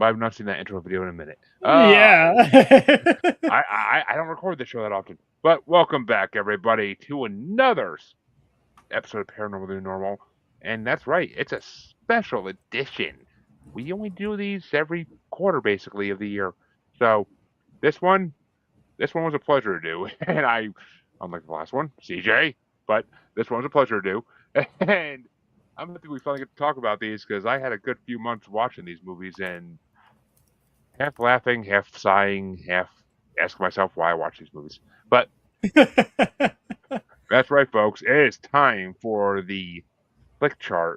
I've not seen that intro video in a minute. Yeah. I don't record the show that often. But welcome back, everybody, to another episode of Paranormal the New Normal. And that's right, it's a special edition. We only do these every quarter, basically, of the year. So this one, was a pleasure to do. And unlike the last one, CJ, but this one was a pleasure to do. And I'm happy we finally get to talk about these because I had a good few months watching these movies and half laughing, half sighing, half asking myself why I watch these movies. But that's right, folks. It is time for the Flickchart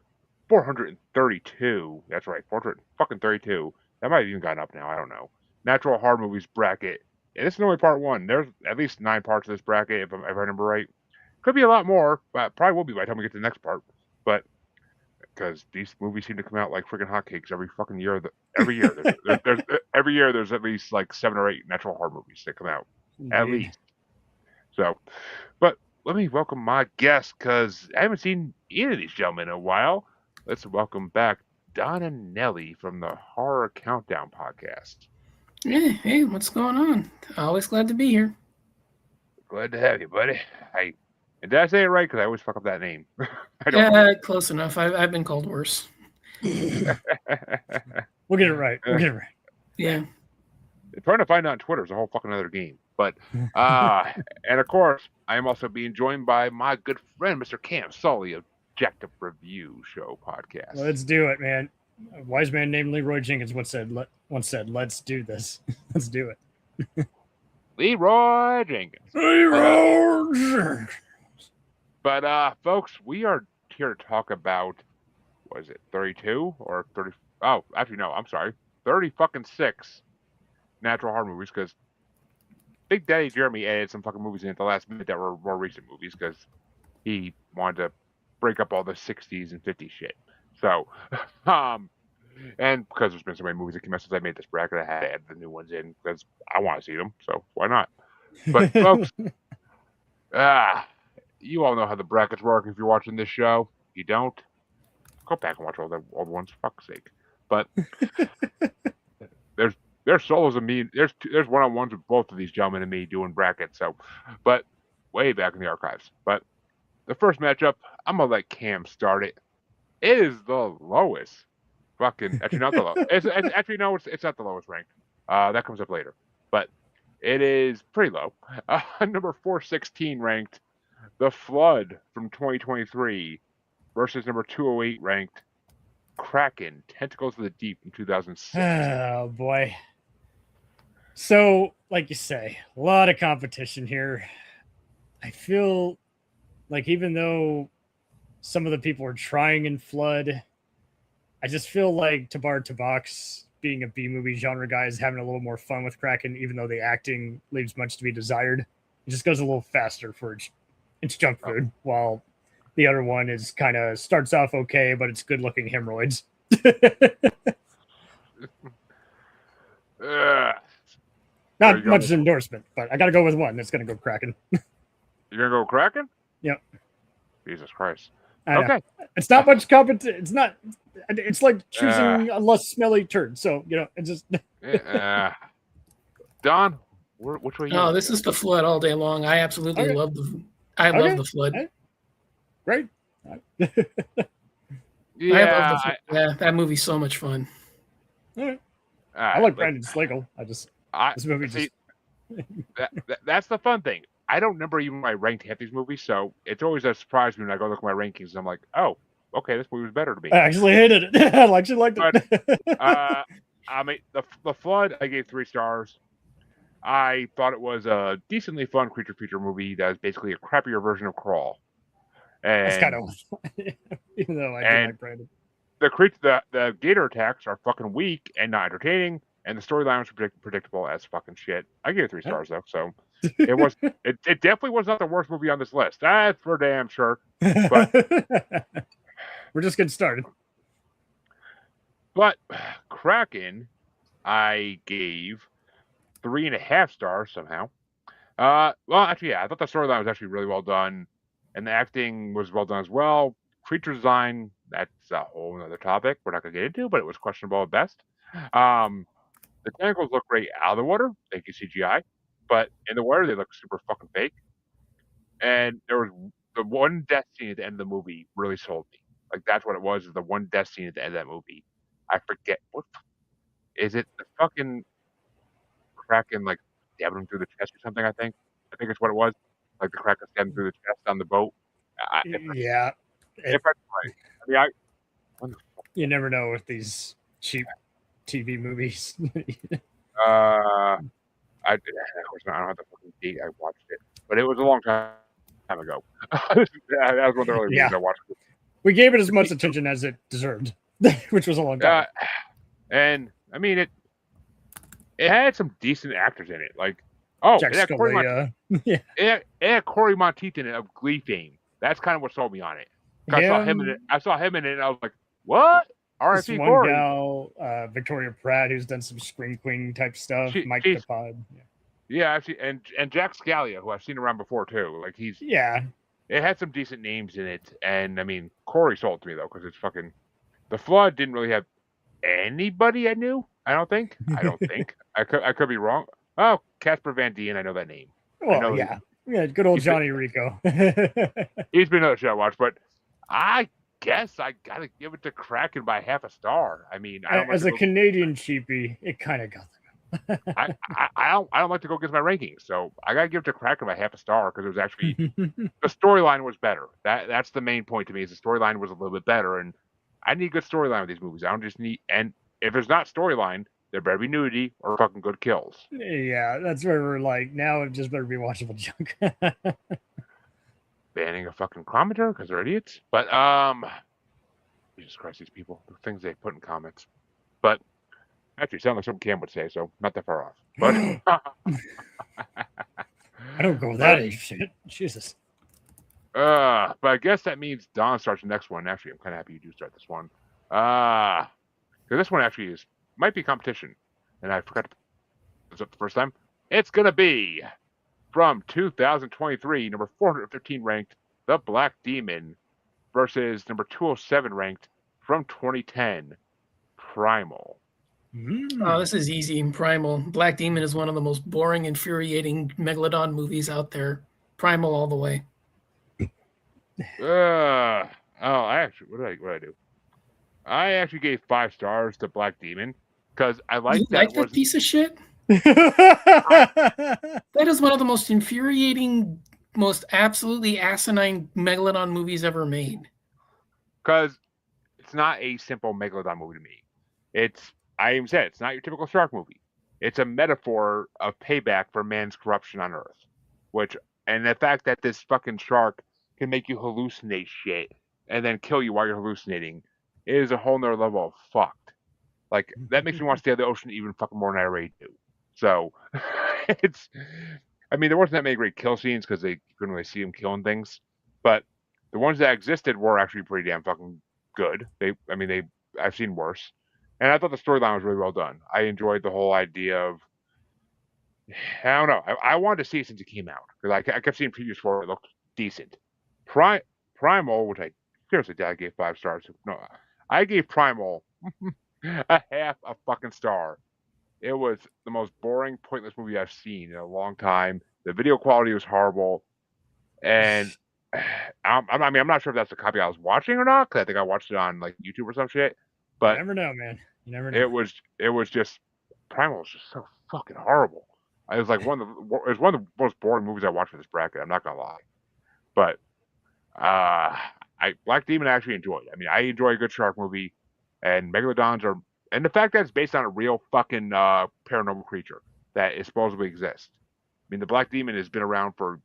432. That's right, 432. That might have even gone up now. I don't know. Natural horror movies bracket. And this is only part one. There's at least 9 parts of this bracket, if I remember right. Could be a lot more, but probably will be by the time we get to the next part. But because these movies seem to come out like freaking hotcakes every fucking year. Every year, every year there's at least like 7 or 8 natural horror movies that come out, at Indeed. least. So, but let me welcome my guest because I haven't seen either of these gentlemen in a while. Let's welcome back Don and Nelly from the Horror Countdown podcast. Yeah, hey, what's going on? Always glad to be here. Glad to have you, buddy. And did I say it right? Because I always fuck up that name. I Yeah, know. close enough. I've been called worse. We'll get it right. Yeah. Trying to find out on Twitter is a whole fucking other game. But and of course, I am also being joined by my good friend, Mr. Cam Sully of Jacked Up Review Show podcast. Let's do it, man. A wise man named Leroy Jenkins once said, "Let's do this. Let's do it." Leroy Jenkins. Leroy Jenkins. But folks, we are here to talk about, what is it, 32 or 30? Oh, actually no, I'm sorry, 30 fucking 6 natural horror movies because Big Daddy Jeremy added some fucking movies in at the last minute that were more recent movies because he wanted to break up all the 60s and 50s shit. So, and because there's been so many movies that came out since I made this bracket, I had to add the new ones in because I want to see them. So why not? But folks, you all know how the brackets work if you're watching this show. If you don't, go back and watch all the old ones, for fuck's sake. But there's solos of me. There's one-on-ones with both of these gentlemen and me doing brackets. So, but way back in the archives. But the first matchup, I'm gonna let Cam start it. It is the lowest. Fucking actually not the lowest. Actually no, it's not the lowest ranked. That comes up later. But it is pretty low. Number 416 ranked, The Flood from 2023 versus number 208 ranked Kraken, Tentacles of the Deep from 2006. Oh boy. So, like you say, a lot of competition here. I feel like even though some of the people are trying in Flood, I just feel like Tabar Tabax, being a B-movie genre guy, is having a little more fun with Kraken, even though the acting leaves much to be desired. It just goes a little faster for its junk food, while the other one is kind of starts off okay, but it's good-looking hemorrhoids. Not much endorsement, but I got to go with one that's going to go Kraken. You're going to go Kraken? Yep. Jesus Christ. Okay. It's not much competition. It's not. It's like choosing a less smelly turd. So, it's just. Don, which way? Oh, this is The Flood all day long. I absolutely love the. I love The Flood. Okay. Great. Yeah, that movie's so much fun. Right. I like Brandon Slagle. This movie see, that's the fun thing. I don't remember even when I ranked half these movies, so it's always a surprise when I go look at my rankings and I'm like, oh, okay, this movie was better to me. I actually hated it. I actually liked it. I mean, the Flood, I gave 3 stars. I thought it was a decently fun creature feature movie that was basically a crappier version of Crawl. And, that's kind of even though I do like Brandon. The gator attacks are fucking weak and not entertaining, and the storyline was predictable as fucking shit. I gave it 3 stars though, so it was it definitely was not the worst movie on this list. That's for damn sure. But we're just getting started. But Kraken, I gave 3.5 stars somehow. Well, actually, yeah, I thought the storyline was actually really well done, and the acting was well done as well. Creature design, that's a whole other topic we're not going to get into, but it was questionable at best. The tentacles look great out of the water, thank you CGI, but in the water they look super fucking fake. And there was the one death scene at the end of the movie really sold me. Like that's what it was. Is the one death scene at the end of that movie. I forget what is it. The fucking Kraken like stabbing him through the chest or something. I think it's what it was. Like the Kraken stabbing through the chest on the boat. Yeah. If I right, I mean, when the You never know with these cheap TV movies. I of course I don't have the fucking date I watched it, but it was a long time ago. That was one of the early movies Yeah. I watched. We gave it as much attention as it deserved, which was a long time. And I mean it had some decent actors in it. Like Jack it had Corey Scalia. Yeah. it had Corey Monteith in it of Glee fame. That's kind of what sold me on it. I saw him in it. And I was like, what? This R.I.P. one Corey. gal, Victoria Pratt, who's done some Scream Queen type stuff. Mike the Pod. Yeah, actually, and Jack Scalia, who I've seen around before too. Like it had some decent names in it, and I mean Corey sold to me though because it's fucking. The Flood didn't really have anybody I knew. I don't think. I could be wrong. Oh, Casper Van Dien, I know that name. Well, yeah, good old Johnny Rico. He's been another show I watched, but I guess I gotta give it to Kraken by half a star. I mean, as a Canadian cheapie, it kind of got them. I don't like to go against my rankings, so I gotta give it to Kraken by half a star because it was actually the storyline was better. That's the main point to me is the storyline was a little bit better, and I need good storyline with these movies. I don't just need and if there's not storyline, there better be nudity or fucking good kills. Yeah, that's where we're like now. It just better be watchable junk. Banning a fucking commenter because they're idiots. But Jesus Christ, these people, the things they put in comments. But actually, sound like something Cam would say, so not that far off. But I don't go that age shit. Jesus. But I guess that means Don starts the next one. Actually, I'm kind of happy you do start this one. Because this one actually might be competition, and I forgot to put this up the first time. It's gonna be from 2023, number 415 ranked, The Black Demon, versus number 207 ranked from 2010, Primal. Oh, this is easy. Primal. Black Demon is one of the most boring, infuriating Megalodon movies out there. Primal all the way. I actually, what did I do? I actually gave 5 stars to Black Demon because I like that. That piece of shit? That is one of the most infuriating, most absolutely asinine Megalodon movies ever made. Because it's not a simple Megalodon movie to me. I even said it's not your typical shark movie. It's a metaphor of payback for man's corruption on Earth. And the fact that this fucking shark can make you hallucinate shit and then kill you while you're hallucinating is a whole nother level of fucked. Like, that makes me want to stay out of the ocean even fucking more than I already do. So, there wasn't that many great kill scenes because they couldn't really see him killing things. But the ones that existed were actually pretty damn fucking good. I've seen worse. And I thought the storyline was really well done. I enjoyed the whole idea of, I don't know. I wanted to see it since it came out because I kept seeing previews for it. It looked decent. Primal, which I seriously did, I gave 5 stars. No, I gave Primal a half a fucking star. It was the most boring, pointless movie I've seen in a long time. The video quality was horrible, and I'm not sure if that's the copy I was watching or not because I think I watched it on like YouTube or some shit. But you never know, man. You never know. It was just Primal was just so fucking horrible. It was like one of the most boring movies I watched for this bracket. I'm not gonna lie, but Black Demon I actually enjoyed. I enjoy a good shark movie, and Megalodons are, and the fact that it's based on a real fucking paranormal creature that is supposedly exists. The Black Demon has been around for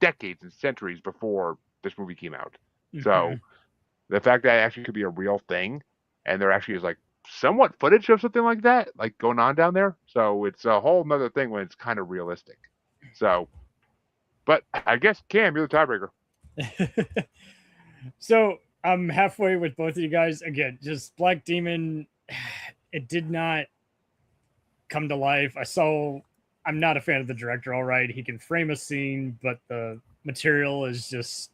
decades and centuries before this movie came out. Mm-hmm. So the fact that it actually could be a real thing, and there actually is like somewhat footage of something like that, like going on down there. So it's a whole nother thing when it's kind of realistic. So, but I guess Cam, you're the tiebreaker. So I'm halfway with both of you guys. Again, just Black Demon, it did not come to life. I'm not a fan of the director, all right. He can frame a scene, but the material is just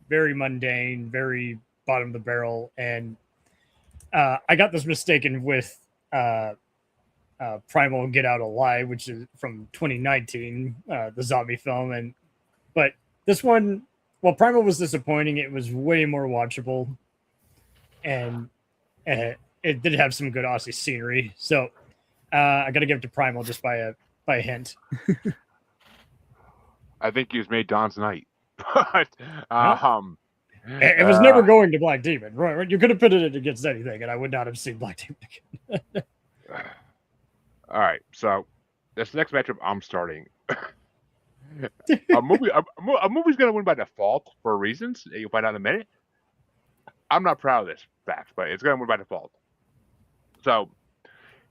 very mundane, very bottom of the barrel. And I got this mistaken with Primal Get Out Alive, which is from 2019, the zombie film. But this one, while Primal was disappointing, it was way more watchable, and it did have some good Aussie scenery. So I got to give it to Primal just by a hint. I think you just made Don's night. But it was never going to Black Demon. Right? You could have pitted it against anything, and I would not have seen Black Demon again. All right, so this next matchup I'm starting. a movie's gonna win by default for reasons you'll find out in a minute. I'm not proud of this fact, but it's gonna win by default. So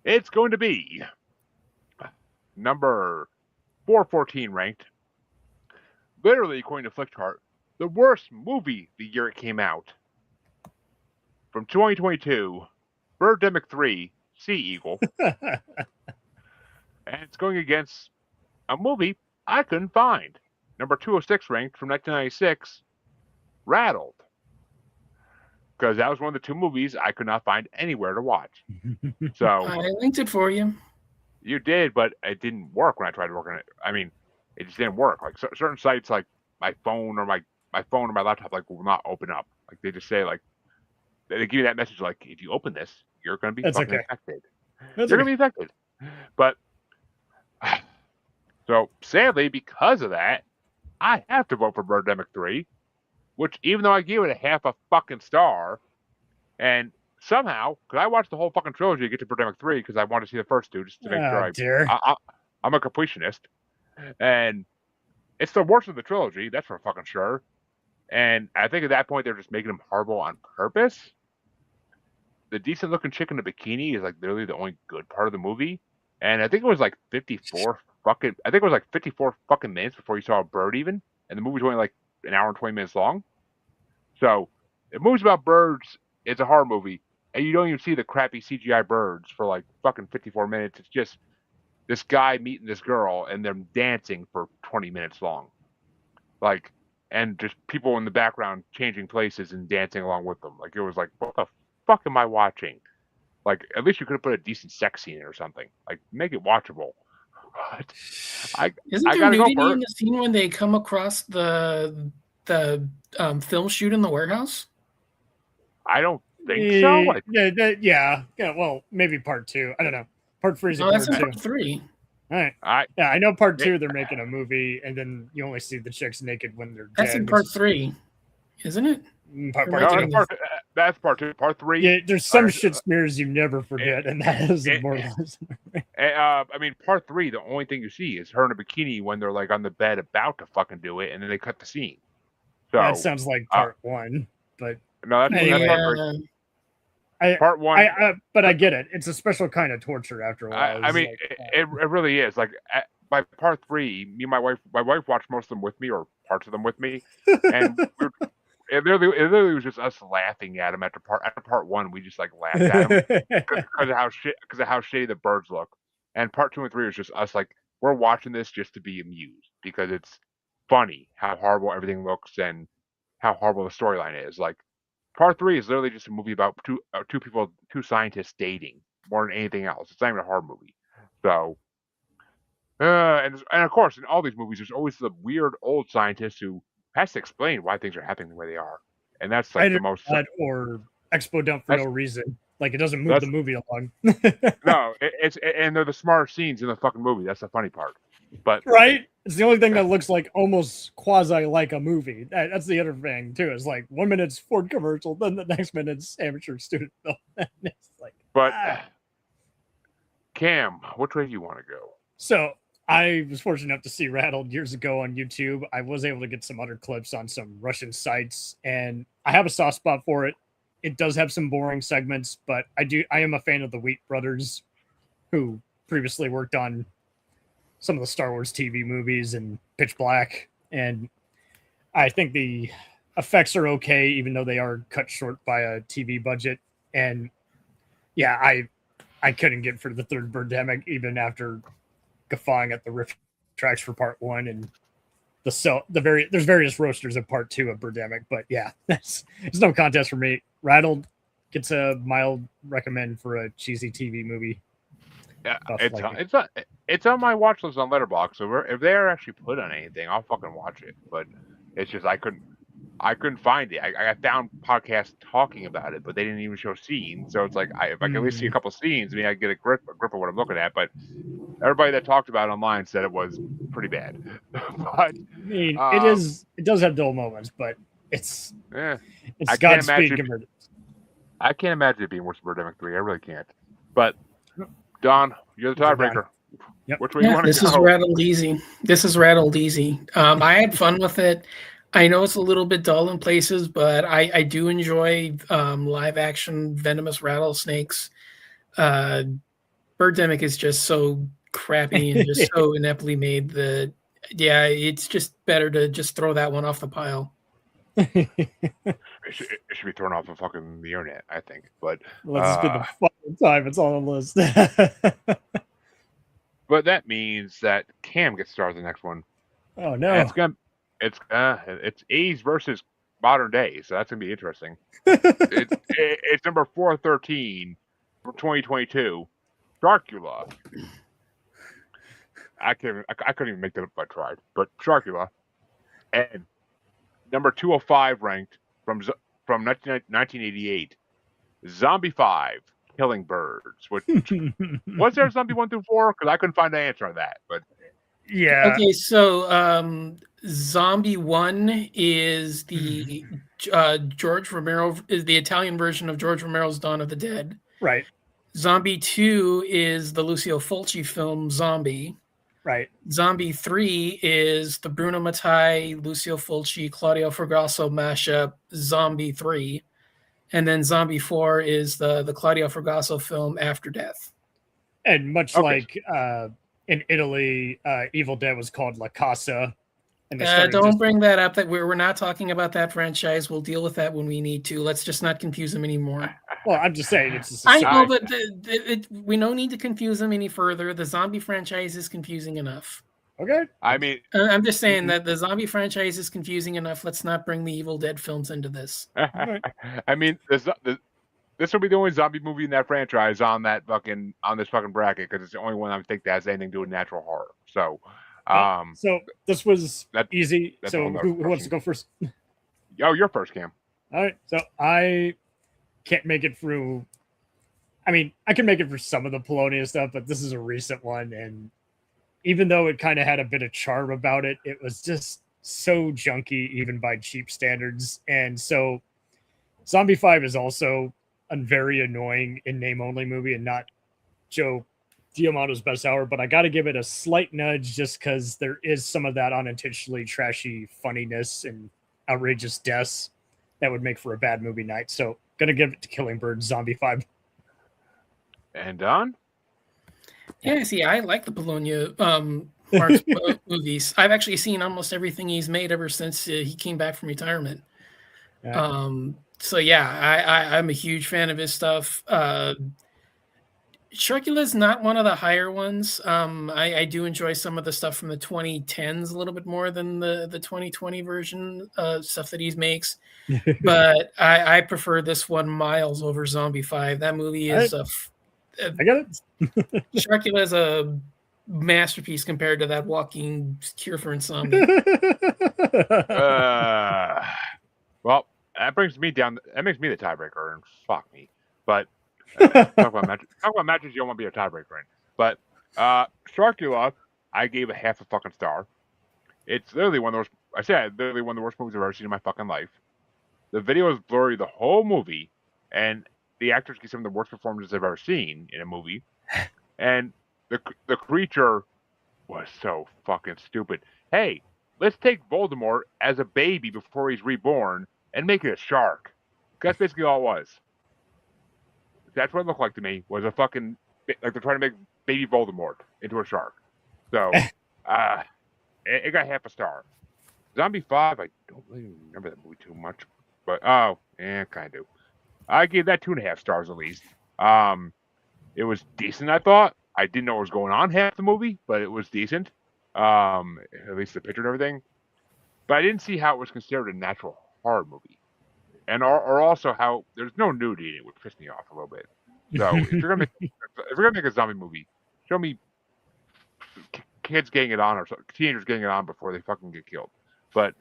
it's going to be number 414 ranked. Literally, according to Flickchart, the worst movie the year it came out. From 2022, Birdemic 3, Sea Eagle. And it's going against a movie I couldn't find. Number 206 ranked from 1996, Rattled. Because that was one of the two movies I could not find anywhere to watch. So I linked it for you. You did, but it didn't work when I tried working it. I mean, it just didn't work. Like certain sites, like my phone or my laptop, like will not open up. Like they just say, like they give you that message, like if you open this, you're going to be affected. You're going to be affected. But so sadly, because of that, I have to vote for Birdemic 3, which even though I gave it a half a fucking star, and somehow, because I watched the whole fucking trilogy to get to Birdemic 3 because I wanted to see the first two just to make sure I'm a completionist. And it's the worst of the trilogy, that's for fucking sure. And I think at that point they're just making them horrible on purpose. The decent looking chick in the bikini is like literally the only good part of the movie. And I think it was like 54 fucking minutes before you saw a bird even. And the movie's only like an hour and 20 minutes long. So it moves about birds. It's a horror movie. And you don't even see the crappy CGI birds for like fucking 54 minutes. It's just this guy meeting this girl and them dancing for 20 minutes long. Like, and just people in the background changing places and dancing along with them. Like, it was like, what the fuck am I watching? Like, at least you could have put a decent sex scene or something. Like, make it watchable. But Isn't there nudity in the scene when they come across the film shoot in the warehouse? I don't think so. Like, yeah. Well, maybe part 2. I don't know. Part 3 is that's in part 3. All right. I know part 2 they're making a movie, and then you only see the chicks naked when they're dead. That's in part 3, isn't it? That's part 2. Part 3. Yeah, there's some shit smears you never forget, and that is immortalized. I mean, part 3, the only thing you see is her in a bikini when they're like on the bed about to fucking do it, and then they cut the scene. So that sounds like part 1, but no, that's part 1. But I get it. It's a special kind of torture after a while. I mean, it really is. Like by part 3, me and my wife watched most of them with me, or parts of them with me, and it literally was just us laughing at them after part 1. We just like laughed at them because of how shitty the birds look. And part 2 and 3 was just us like, we're watching this just to be amused because it's funny how horrible everything looks and how horrible the storyline is. Like, part 3 is literally just a movie about two scientists dating more than anything else. It's not even a horror movie. So, and of course, in all these movies, there's always the weird old scientist who has to explain why things are happening the way they are, and that's like the most. Or expo dump for no reason. Like, it doesn't move the movie along. No, and they're the smartest scenes in the fucking movie. That's the funny part. But right, it's the only thing that looks like almost quasi like a movie. That's the other thing too. Is like 1 minute's Ford commercial, then the next minute's amateur student film. It's like, but Cam, which way do you want to go? So I was fortunate enough to see Rattled years ago on YouTube. I was able to get some other clips on some Russian sites, and I have a soft spot for it. It does have some boring segments, but I am a fan of the Wheat brothers, who previously worked on some of the Star Wars TV movies and Pitch Black. And I think the effects are okay, even though they are cut short by a TV budget. And yeah, I couldn't get for the third Birdemic, even after guffawing at the riff tracks for part 1 and there's various roasters of part 2 of Birdemic. But yeah, it's no contest for me. Rattled, gets a mild recommend for a cheesy TV movie. Yeah, Buff it's like on, me. it's on my watch list on Letterboxd. So if they're actually put on anything, I'll fucking watch it. But it's just I couldn't find it. I found podcasts talking about it, but they didn't even show scenes. So it's like if I can at least see a couple scenes, I mean, I get a grip of what I'm looking at. But everybody that talked about it online said it was pretty bad. But I mean, um, it does have dull moments, but it's yeah, I it's can't Godspeed imagine. compared I can't imagine it being worse than Birdemic 3. I really can't. But Don, you're the to Don. tiebreaker. Yep. Which way you Yeah, want to this is go? rattled easy. This is rattled easy. I had fun with it. I know it's a little bit dull in places, but I do enjoy live action venomous rattlesnakes. Birdemic is just so crappy and just so ineptly made that, yeah, it's just better to just throw that one off the pile. It should be thrown off of fucking the internet, I think. But Let's just be the fucking time. It's on the list. but that means that Cam gets started the next one. Oh And no. it's 80s versus modern day, so that's gonna be interesting. It's number 413 for 2022. Sharkula. I couldn't even make that up if I tried, but Sharkula. And number 205 ranked from 1988. Zombie 5, Killing Birds. Which was there a Zombie 1 through 4? Because I couldn't find the answer on that. But yeah. Okay, so Zombie 1 is the George Romero, is the Italian version of George Romero's Dawn of the Dead. Right. Zombie 2 is the Lucio Fulci film Zombie. Right. Zombie 3 is the Bruno Mattei, Lucio Fulci, Claudio Fragasso mashup Zombie 3. And then Zombie 4 is the Claudio Fragasso film After Death. And much like in Italy, Evil Dead was called La Casa. And don't bring that up. That we're not talking about that franchise. We'll deal with that when we need to. Let's just not confuse them anymore. Well, I'm just saying it's. I know, but we don't need to confuse them any further. The zombie franchise is confusing enough. Okay. I mean, I'm just saying that the zombie franchise is confusing enough. Let's not bring the Evil Dead films into this. I mean, this will be the only zombie movie in that franchise on this fucking bracket because it's the only one I think that has anything to do with natural horror. So. So this was easy. So who wants to go first? Oh, you're first, Cam. All right. So I can't make it through. I mean, I can make it for some of the Polonia stuff, but this is a recent one. And even though it kind of had a bit of charm about it, it was just so junky, even by cheap standards. And so Zombie 5 is also a very annoying in name only movie and not Joe Diamanto's best hour, but I got to give it a slight nudge just because there is some of that unintentionally trashy funniness and outrageous deaths that would make for a bad movie night. So gonna give it to Killing Bird, Zombie 5. And Don? Yeah, see, I like the Bologna Mark's movies. I've actually seen almost everything he's made ever since he came back from retirement. So yeah, I'm a huge fan of his stuff. Sharkula is not one of the higher ones. I do enjoy some of the stuff from the 2010s a little bit more than the 2020 version stuff that he makes. But I prefer this one miles over Zombie 5. That movie is I got it. Sharkula is a masterpiece compared to that walking cure for insomnia. Well, that brings me down. That makes me the tiebreaker, and fuck me. But talk about matches you don't want to be a tiebreaker in. But Sharkula, I gave a half a fucking star. It's literally one of the worst. I said literally one of the worst movies I've ever seen in my fucking life. The video is blurry the whole movie, and the actors give some of the worst performances I've ever seen in a movie. And the creature was so fucking stupid. Hey, let's take Voldemort as a baby before he's reborn and make it a shark. That's basically all it was. That's what it looked like to me, was a fucking, like they're trying to make baby Voldemort into a shark. So, it got half a star. Zombie 5, I don't really remember that movie too much. But, kind of do. I gave that 2.5 stars at least. It was decent, I thought. I didn't know what was going on half the movie, but it was decent. At least the picture and everything. But I didn't see how it was considered a natural horror movie. and or also how there's no nudity in it, which pissed me off a little bit. So if you're gonna make a zombie movie, show me kids getting it on or teenagers getting it on before they fucking get killed. But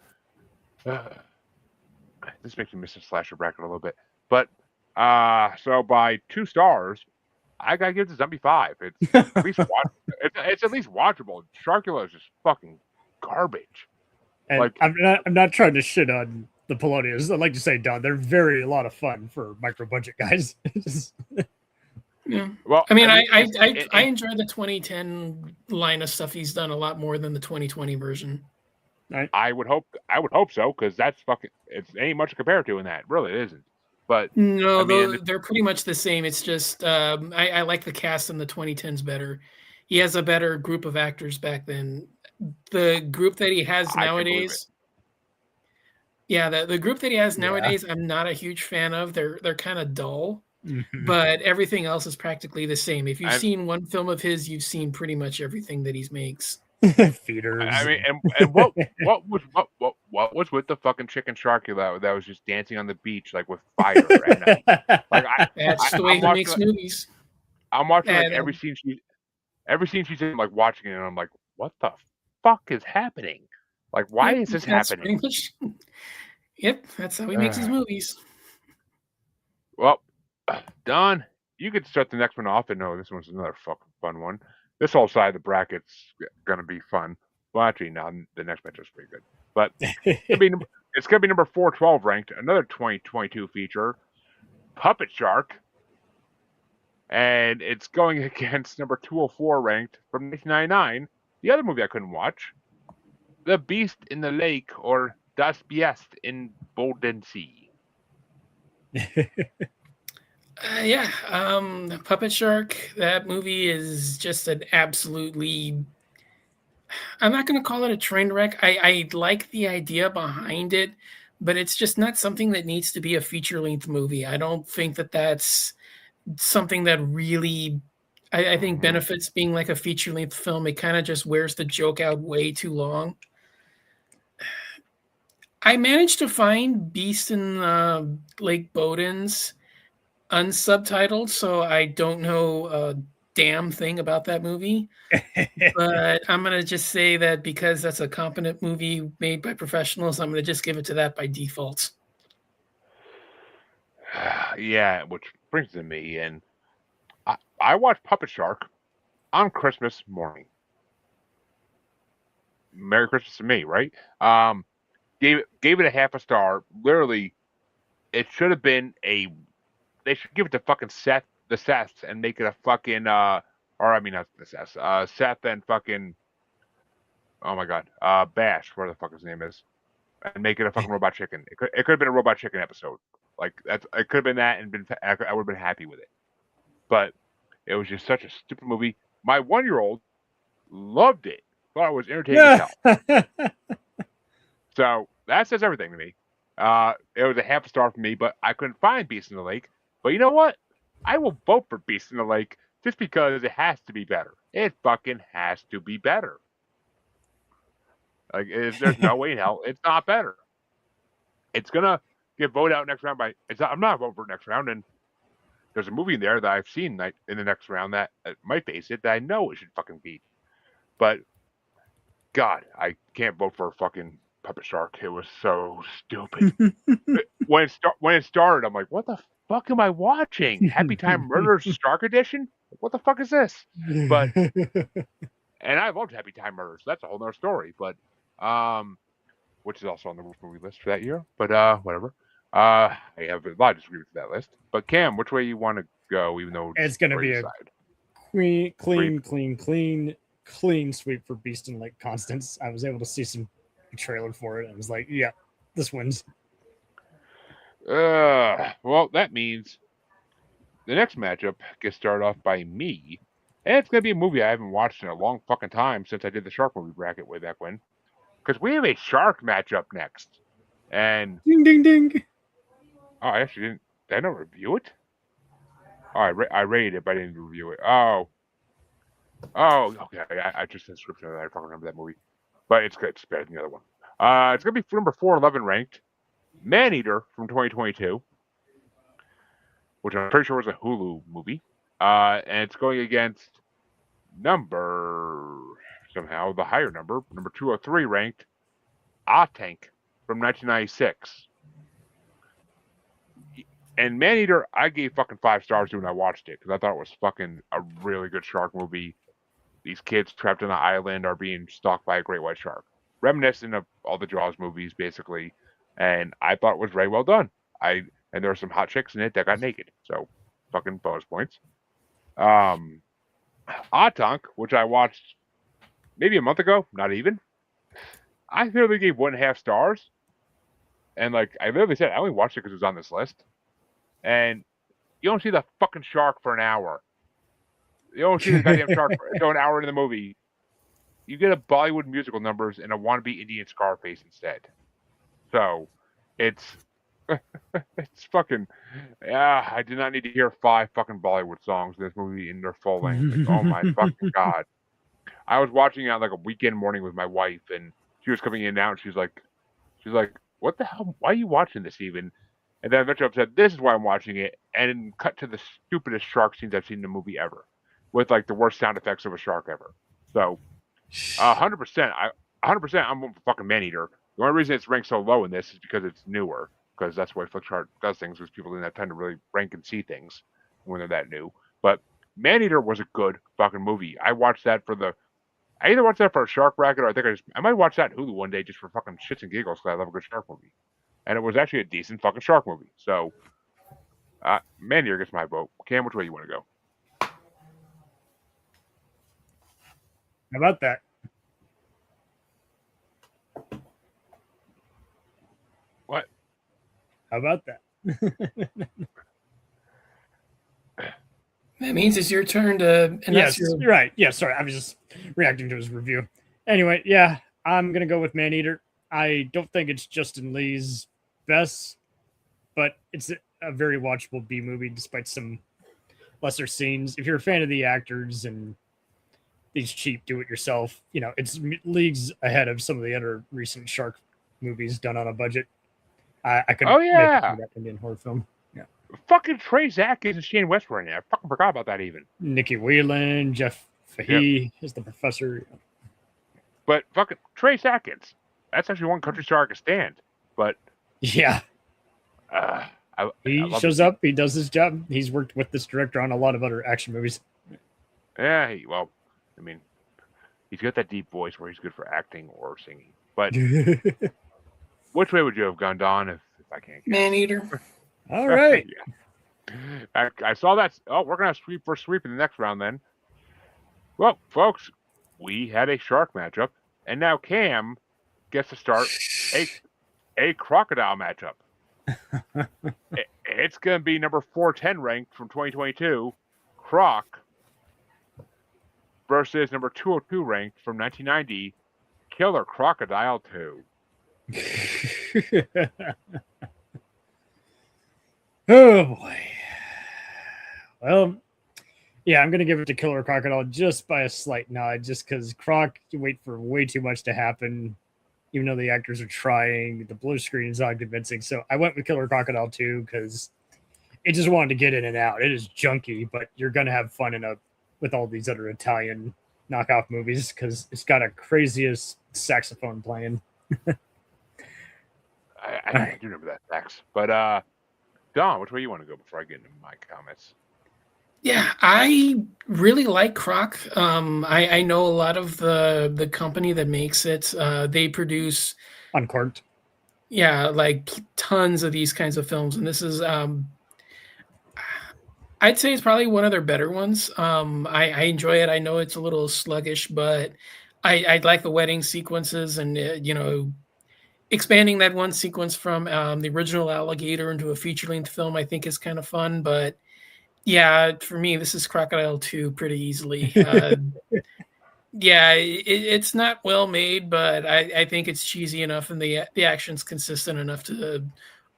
this makes me miss the slasher bracket a little bit. But so by 2 stars, I gotta give it to Zombie 5. It's at least it's at least watchable. Sharkula is just fucking garbage. And Like I'm not trying to shit on the Polonius. I'd like to say, Don, they're a lot of fun for micro budget guys. Yeah. well, I mean, I enjoy the 2010 line of stuff he's done a lot more than the 2020 version. Right. I would hope so, because that's fucking it ain't much to compare to in that. Really, it isn't. But No, I mean, they're pretty much the same. It's just I like the cast in the 2010s better. He has a better group of actors back then. The group that he has nowadays, yeah, the group that he has nowadays, I'm not a huge fan of. They're kind of dull, but everything else is practically the same. If you've seen one film of his, you've seen pretty much everything that he makes. Feeders. I mean, and what was with the fucking chicken shark that was just dancing on the beach like with fire at night? Like That's the way he makes movies. I'm watching like every scene she's in, like watching it, and I'm like, what the fuck is happening? Like, why is this happening? Yep, that's how he makes his movies. Well, Don, you could start the next one off, and no, this one's another fucking fun one. This whole side of the bracket's gonna be fun. Well, actually, no, the next match is pretty good. But it's gonna be number 412 ranked, another 2022 feature, Puppet Shark, and it's going against number 204 ranked from 1999. The other movie I couldn't watch, The Beast in the Lake, or Das Biest in Bolden Sea. Puppet Shark. That movie is just an absolutely. I'm not going to call it a train wreck. I like the idea behind it, but it's just not something that needs to be a feature-length movie. I don't think that that's something that really, I think, benefits being like a feature-length film. It kind of just wears the joke out way too long. I managed to find Beast in Lake Boden's unsubtitled, so I don't know a damn thing about that movie. But I'm going to just say that because that's a competent movie made by professionals, I'm going to just give it to that by default. Yeah, which brings to me, and I watched Puppet Shark on Christmas morning. Merry Christmas to me, right? Gave it a half a star. Literally, it should have been they should give it to fucking Seth and make it a fucking or I mean not the Seth and fucking, oh my god, Bash, where the fuck his name is, and make it a fucking Robot Chicken. It could have been a Robot Chicken episode. Like it could have been that, and I would have been happy with it. But it was just such a stupid movie. My 1-year-old loved it. Thought it was entertaining as hell. So that says everything to me. It was a half a star for me, but I couldn't find Beast in the Lake. But you know what? I will vote for Beast in the Lake just because it has to be better. It fucking has to be better. Like, there's no way in hell it's not better. It's gonna get voted out next round I'm not voting for next round, and there's a movie in there that I've seen in the next round that might face it that I know it should fucking beat. But God, I can't vote for a fucking Puppet Shark. It was so stupid. when it started, I'm like, what the fuck am I watching? Happy Time Murders Shark Edition? What the fuck is this? But and I loved Happy Time Murders. So that's a whole nother story. But which is also on the movie list for that year. But whatever. I have a lot of disagreements with that list. But Cam, which way you want to go? Even though it's going to be a clean sweep for Beast in Lake Constance. I was able to see some trailer for it. I was like, yeah, this wins. Well, that means the next matchup gets started off by me, and it's gonna be a movie I haven't watched in a long fucking time since I did the shark movie bracket way back when, because we have a shark matchup next. And ding ding ding. Oh, I actually didn't. Did I not review it? Oh, I rated it, but I didn't review it. Oh, okay. I just the description of it. I fucking remember that movie, but it's good. It's better than the other one. It's gonna be number 411 ranked. Maneater from 2022, which I'm pretty sure was a Hulu movie. And it's going against somehow the higher number 203 ranked, Tank from 1996. And Maneater, I gave fucking 5 stars to when I watched it because I thought it was fucking a really good shark movie. These kids trapped on an island are being stalked by a great white shark, reminiscent of all the Jaws movies, basically. And I thought it was very well done. And there were some hot chicks in it that got naked, so fucking bonus points. Atank, which I watched maybe a month ago, not even. I literally gave 1.5 stars, and like I literally said, I only watched it because it was on this list. And you don't see the fucking shark for an hour. You don't see the goddamn shark for an hour into the movie. You get a Bollywood musical numbers and a wannabe Indian Scarface instead. So it's it's fucking I did not need to hear 5 fucking Bollywood songs in this movie in their full length. Like, oh my fucking god. I was watching it on like a weekend morning with my wife, and she was coming in now, and she's like, what the hell? Why are you watching this even? And then eventually I said, this is why I'm watching it, and cut to the stupidest shark scenes I've seen in a movie ever, with like the worst sound effects of a shark ever. So, 100%, 100%, I'm fucking Maneater. The only reason it's ranked so low in this is because it's newer, because that's why Flickchart does things, because people didn't have time to really rank and see things when they're that new. But Maneater was a good fucking movie. I watched that I either watched that for a shark bracket, or I might watch that Hulu one day just for fucking shits and giggles because I love a good shark movie. And it was actually a decent fucking shark movie. So, Maneater gets my vote. Cam, which way you want to go? How about that? What? How about that? That means it's your turn to. And yes, that's you're right. Yeah, sorry. I was just reacting to his review. Anyway, yeah, I'm going to go with Maneater. I don't think it's Justin Lee's best, but it's a very watchable B movie despite some lesser scenes. If you're a fan of the actors and these cheap do-it-yourself, it's leagues ahead of some of the other recent shark movies done on a budget. I could make that Indian horror film. Yeah, fucking Trey Atkins and Shane West were in there. I fucking forgot about that even. Nikki Whelan, Jeff Fahey is the professor. But fucking Trey Atkins, that's actually one country star I can stand. But yeah, he shows up. He does his job. He's worked with this director on a lot of other action movies. Yeah, I mean, he's got that deep voice where he's good for acting or singing. But which way would you have gone, Don, if I can't guess? Maneater. All right. Yeah. I saw that. Oh, we're going to sweep in the next round then. Well, folks, we had a shark matchup, and now Cam gets to start a crocodile matchup. It's going to be number 410 ranked from 2022, Croc, versus number 202 ranked from 1990, Killer Crocodile 2. Oh boy. Well, yeah, I'm gonna give it to Killer Crocodile just by a slight nod, just because Croc, you wait for way too much to happen, even though the actors are trying. The blue screen is not convincing, so I went with Killer Crocodile 2 because it just wanted to get in and out. It is junky, but you're gonna have fun with all these other Italian knockoff movies because it's got a craziest saxophone playing. I do remember that sax, but Don, which way you want to go before I get into my comments? Yeah, I really like Croc. I know a lot of the company that makes it. They produce Uncorked. Yeah, like tons of these kinds of films, and this is I'd say it's probably one of their better ones. I enjoy it. I know it's a little sluggish, but I like the wedding sequences and expanding that one sequence from the original Alligator into a feature-length film. I think is kind of fun, but yeah, for me, this is Crocodile 2 pretty easily. Yeah, it's not well made, but I think it's cheesy enough and the action's consistent enough to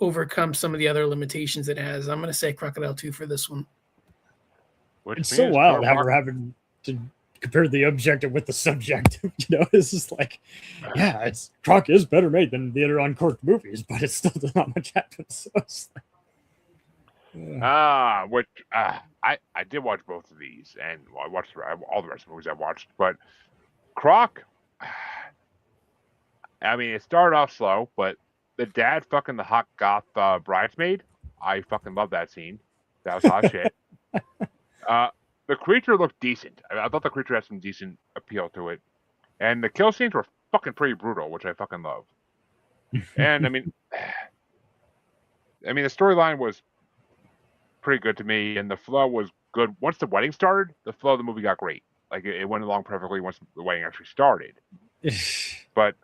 overcome some of the other limitations it has. I'm going to say Crocodile 2 for this one. It's so wild how we're having to compared the objective with the subjective. It's just like, yeah, Croc is better made than the other uncorked movies, but it still does not much happen. So it's like, I did watch both of these, and I watched all the rest of the movies I watched, but Croc, I mean, it started off slow, but the dad fucking the hot goth bridesmaid, I fucking love that scene. That was hot shit. The creature looked decent. I thought the creature had some decent appeal to it, and the kill scenes were fucking pretty brutal, which I fucking love. And I mean, the storyline was pretty good to me, and the flow was good. Once the wedding started, the flow of the movie got great. Like it went along perfectly once the wedding actually started. But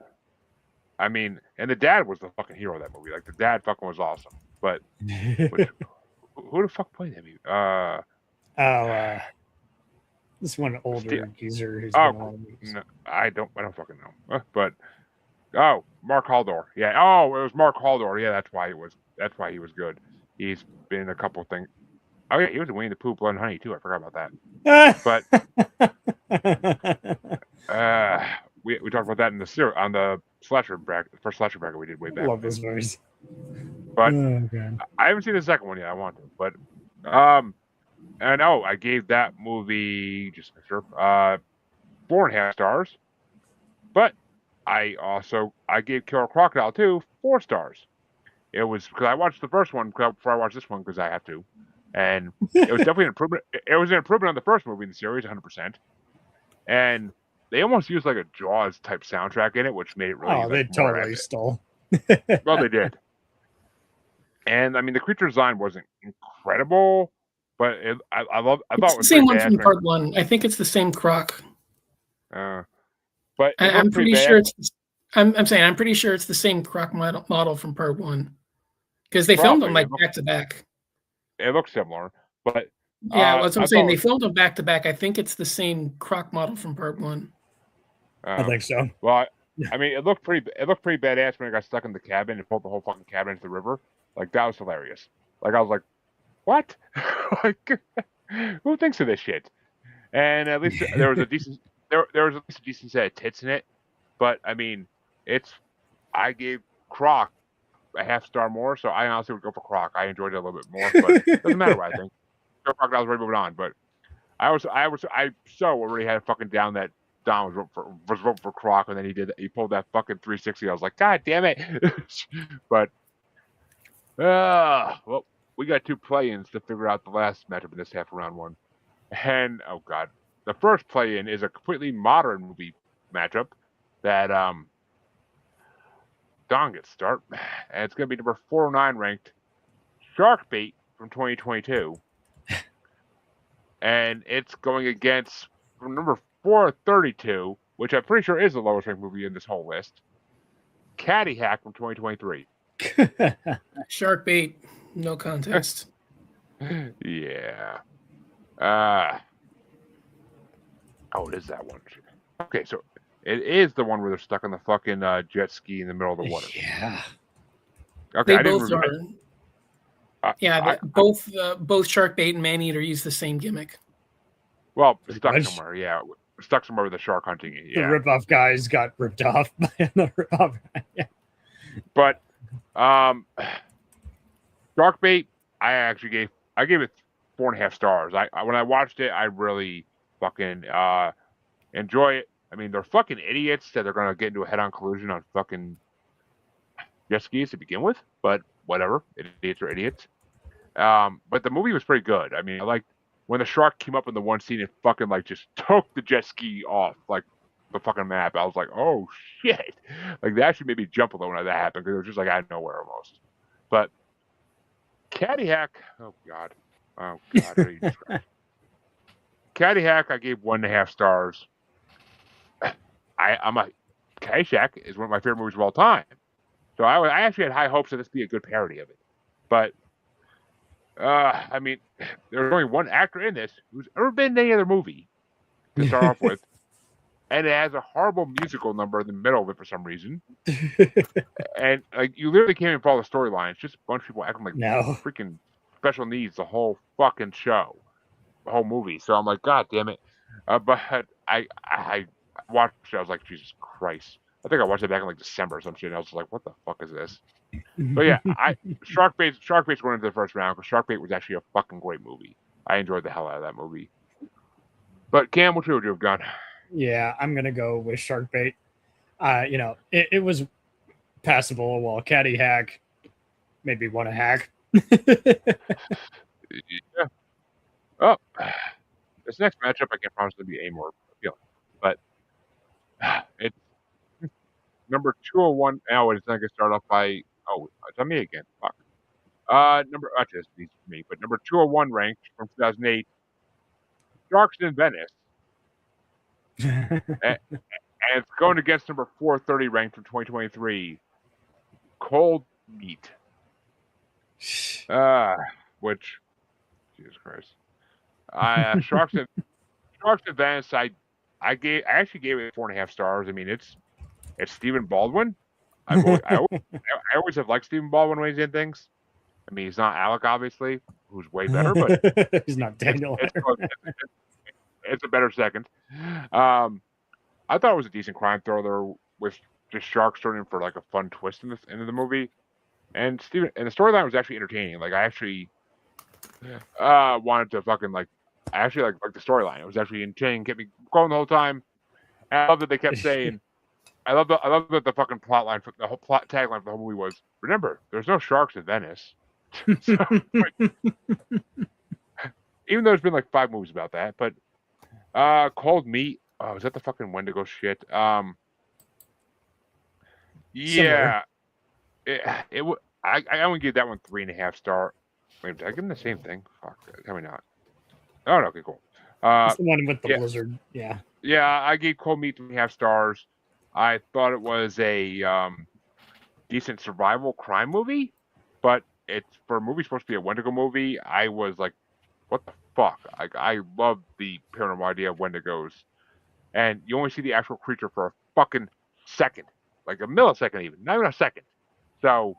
I mean, and the dad was the fucking hero of that movie. Like the dad fucking was awesome. But who the fuck played him? This one older geezer who's no, I don't fucking know. But Mark Haldor. Yeah. Oh, it was Mark Haldor. Yeah, that's why he was good. He's been in a couple of things. Oh yeah, he was in Winnie the Pooh, Blood and Honey too. I forgot about that. But we talked about that in on the slasher bracket, the first slasher bracket we did way back. Love those movies. But I haven't seen the second one yet. I want to. But and I gave that movie just to make sure 4.5 stars. But I gave Killer Crocodile 2 4 stars. It was because I watched the first one before I watched this one because I have to, and it was definitely an improvement. It was an improvement on the first movie in the series, 100%. And they almost used like a Jaws type soundtrack in it, which made it really. Oh, they totally stole. Well, they did. And I mean, the creature design wasn't incredible, but I thought it was the same one from part one. I think it's the same Croc. But I'm pretty sure it's. I'm saying I'm pretty sure it's the same Croc model from part one, because they filmed them like back to back. It looks similar, but yeah, that's what I'm saying. They filmed them back to back. I think it's the same Croc model from part one. I think so. Well, I mean, it looked pretty badass when it got stuck in the cabin and pulled the whole fucking cabin into the river. Like that was hilarious. Like I was like, what? Like, who thinks of this shit? And at least there was a decent set of tits in it. But I mean, I gave Croc a 0.5 star more, so I honestly would go for Croc. I enjoyed it a little bit more, but it doesn't matter what I think. Crocodile's already moving on, but I so already had it fucking down that Don was voting for Croc, and then he pulled that fucking 360. I was like, God damn it! But well, we got 2 play-ins to figure out the last matchup in this half of round 1, and oh god, the first play-in is a completely modern movie matchup that Don gets start, and it's going to be number 409 ranked Sharkbait from 2022, and it's going against number 432, which I'm pretty sure is the lowest ranked movie in this whole list, Caddy Hack from 2023. Sharkbait, no contest. Yeah. It is that one. Okay, so it is the one where they're stuck on the fucking jet ski in the middle of the water. Yeah. Okay, they both are. Both Sharkbait and Maneater use the same gimmick. Well, stuck somewhere, yeah. Stuck somewhere with the shark hunting. Yeah. The rip-off guys got ripped off by another rip-off guy. Yeah. But Sharkbait, I gave it 4.5 stars. When I watched it, I really fucking enjoy it. I mean, they're fucking idiots that they're gonna get into a head-on collision on fucking jet skis to begin with, but whatever. Idiots are idiots. But the movie was pretty good. I mean, I liked when the shark came up in the one scene and fucking like just took the jet ski off like the fucking map. I was like, oh shit! Like that actually made me jump a little when that happened because it was just like out of nowhere almost. But Caddy Hack, oh god, how do you describe? Caddy Hack, I gave 1.5 stars. Caddyshack is one of my favorite movies of all time. So I actually had high hopes that this be a good parody of it. But, I mean, there's only one actor in this who's ever been in any other movie to start off with. And it has a horrible musical number in the middle of it for some reason. And like you literally can't even follow the storyline. It's just a bunch of people acting like freaking special needs the whole fucking show. The whole movie. So I'm like, God damn it. But I watched it. I was like, Jesus Christ. I think I watched it back in like December or some shit. And I was like, what the fuck is this? But yeah, Shark Bait's going into the first round because Shark Bait was actually a fucking great movie. I enjoyed the hell out of that movie. But Cam, what would you have done? Yeah, I'm gonna go with shark bait. It was passable. While Caddy Hack maybe want a hack. Yeah. Oh, this next matchup I can promise to be a more appealing, but it's number 201. Now it's not gonna start off by it's on me again. Fuck. Actually, it's easy for me, but number 201 ranked from 2008, Sharks in Venice, and it's going against number 430 ranked from 2023, Cold Meat. Which Jesus Christ. Sharks in Venice. I actually gave it 4.5 stars. I mean, it's Stephen Baldwin. I always have liked Stephen Baldwin when he's in things. I mean, he's not Alec, obviously, who's way better, but He's not Daniel. it's a better second. I thought it was a decent crime thriller with just sharks turning for like a fun twist in the movie, and the storyline was actually entertaining. Like I actually wanted to fucking like. I actually like the storyline. It was actually entertaining, kept me going the whole time. And I love that they kept saying. I love that the fucking plot line, the whole plot tagline for the whole movie was, remember, there's no sharks in Venice. So, even though there's been like 5 movies about that, but Cold Meat. Oh, is that the fucking Wendigo shit? Yeah, I only gave that one 3.5 star. Wait, did I give him the same thing? Fuck, tell me not. Oh no, okay, cool. It's the one with the blizzard. Yeah. Yeah, I gave Cold Meat 3.5 stars. I thought it was a decent survival crime movie, but it's for a movie supposed to be a Wendigo movie. I was like, what the fuck? I love the paranormal idea of Wendigos, and you only see the actual creature for a fucking second, like a millisecond, even not even a second. So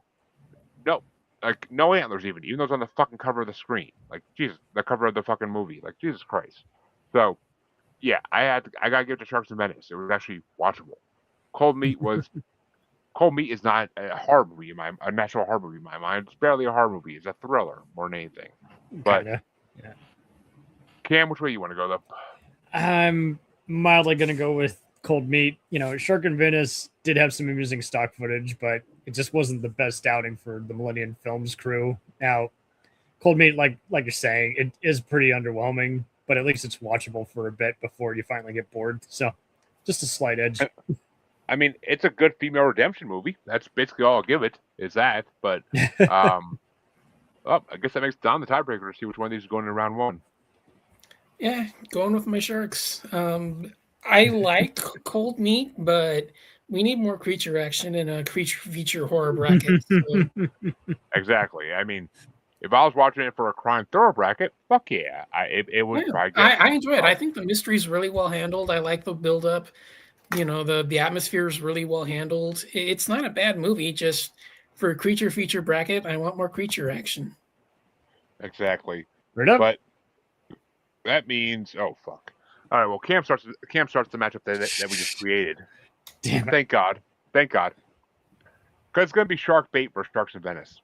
no antlers even though it's on the fucking cover of the screen. Like Jesus, the cover of the fucking movie. Like Jesus Christ. So yeah, I gotta give it to Sharks in Venice. It was actually watchable. Cold Meat is not a horror movie a natural horror movie in my mind. It's barely a horror movie. It's a thriller more than anything. But Kinda. Yeah. Cam, which way you want to go though? I'm mildly gonna go with Cold Meat. Shark in Venice did have some amusing stock footage, but it just wasn't the best outing for the Millennium Films crew. Now, Cold Meat, like you're saying, it is pretty underwhelming, but at least it's watchable for a bit before you finally get bored. So, just a slight edge. I mean, it's a good female redemption movie. That's basically all I'll give it. Is that? But I guess that makes Don the tiebreaker to see which one of these is going in round 1. Yeah, going with my sharks. I like Cold Meat, but we need more creature action in a creature feature horror bracket. So. Exactly. I mean, if I was watching it for a crime thriller bracket, fuck yeah, it would. Yeah, I enjoy it. I think the mystery is really well handled. I like the build up. The atmosphere is really well handled. It's not a bad movie. Just for a creature feature bracket, I want more creature action. Exactly. Right up. But that means fuck. All right. Well, Cam starts the matchup that we just created. Damn it. Thank God. Because it's going to be Shark Bait versus Sharks in Venice.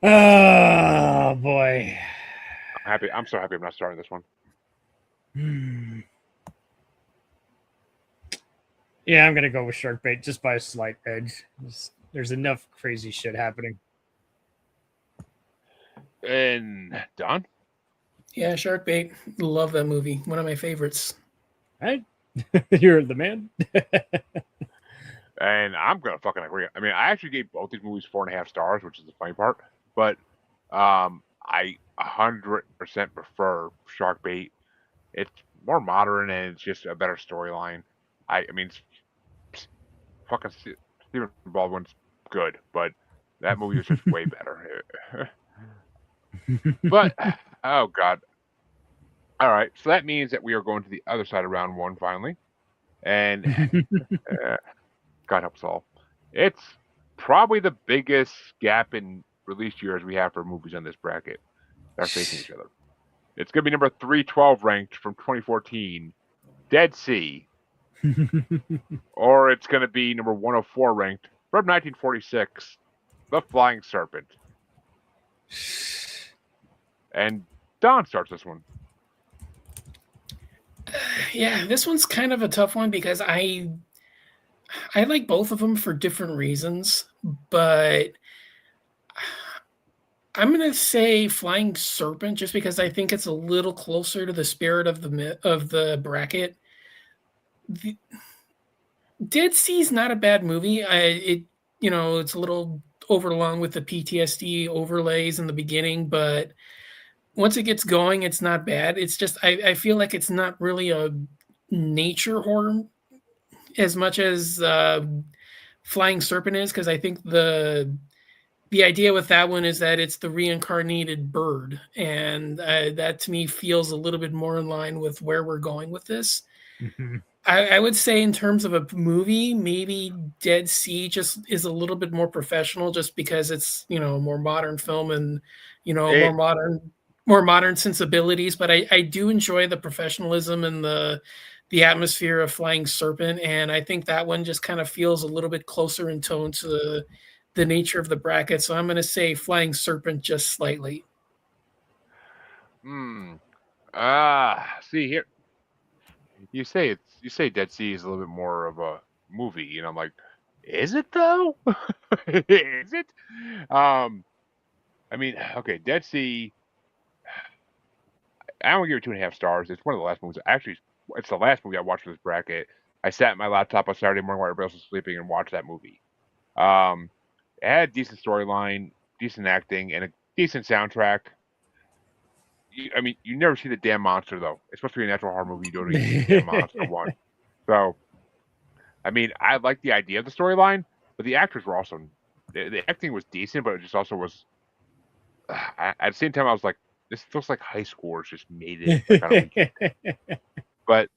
Oh boy. I'm so happy I'm not starting this one. Yeah, I'm gonna go with Shark Bait just by a slight edge. There's enough crazy shit happening. And Don? Yeah, Shark Bait. Love that movie. One of my favorites. Right? You're the man. And I'm gonna fucking agree. I mean, I actually gave both these movies 4.5 stars, which is the funny part. But I 100% prefer Shark Bait. It's more modern and it's just a better storyline. I mean, fucking Stephen Baldwin's good, but that movie is just way better. But oh god. All right, so that means that we are going to the other side of round 1 finally, and God help us all. It's probably the biggest gap in release years we have for movies on this bracket that are facing each other. It's going to be number 312 ranked from 2014, Dead Sea, or it's going to be number 104 ranked from 1946, The Flying Serpent. And Don starts this one. Yeah, this one's kind of a tough one because I like both of them for different reasons, but I'm gonna say Flying Serpent just because I think it's a little closer to the spirit of the bracket. The, Dead Sea is not a bad movie. It's a little overlong with the PTSD overlays in the beginning, but once it gets going, it's not bad. It's just I feel like it's not really a nature horror as much as Flying Serpent is, because I think the idea with that one is that it's the reincarnated bird, and that to me feels a little bit more in line with where we're going with this. I would say in terms of a movie, maybe Dead Sea just is a little bit more professional, just because it's a more modern film and more modern sensibilities. But I do enjoy the professionalism and the atmosphere of Flying Serpent, and I think that one just kind of feels a little bit closer in tone to the nature of the bracket. So I'm going to say Flying Serpent just slightly. See here. You say Dead Sea is a little bit more of a movie, and I'm like, is it though? Is it? I mean, okay, Dead Sea. I don't give it 2.5 stars. It's one of the last movies. Actually, it's the last movie I watched for this bracket. I sat in my laptop on Saturday morning while everybody else was sleeping and watched that movie. It had a decent storyline, decent acting, and a decent soundtrack. You never see the damn monster though. It's supposed to be a natural horror movie. You don't even see the damn monster one. So, I like the idea of the storyline, but the actors were also the acting was decent, but it just also was. At the same time, I was like, this feels like high schoolers just made it like on a weekend. But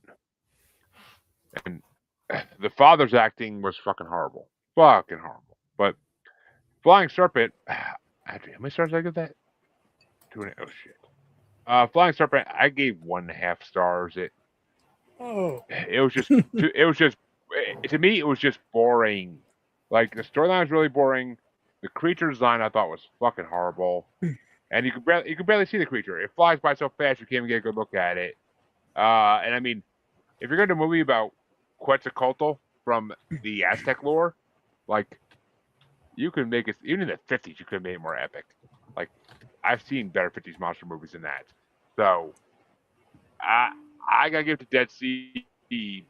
the father's acting was fucking horrible, But Flying Serpent, how many stars did I give that? 2.5. Oh shit. Flying Serpent, I gave 1.5 stars. It was just to me it was just boring. Like the storyline was really boring. The creature design I thought was fucking horrible, and you could barely see the creature. It flies by so fast you can't even get a good look at it. If you're going to do a movie about Quetzalcoatl from the Aztec lore, like you can make it even in the 50s. You could have made it more epic. Like I've seen better 50s monster movies than that. So I gotta give it to Dead Sea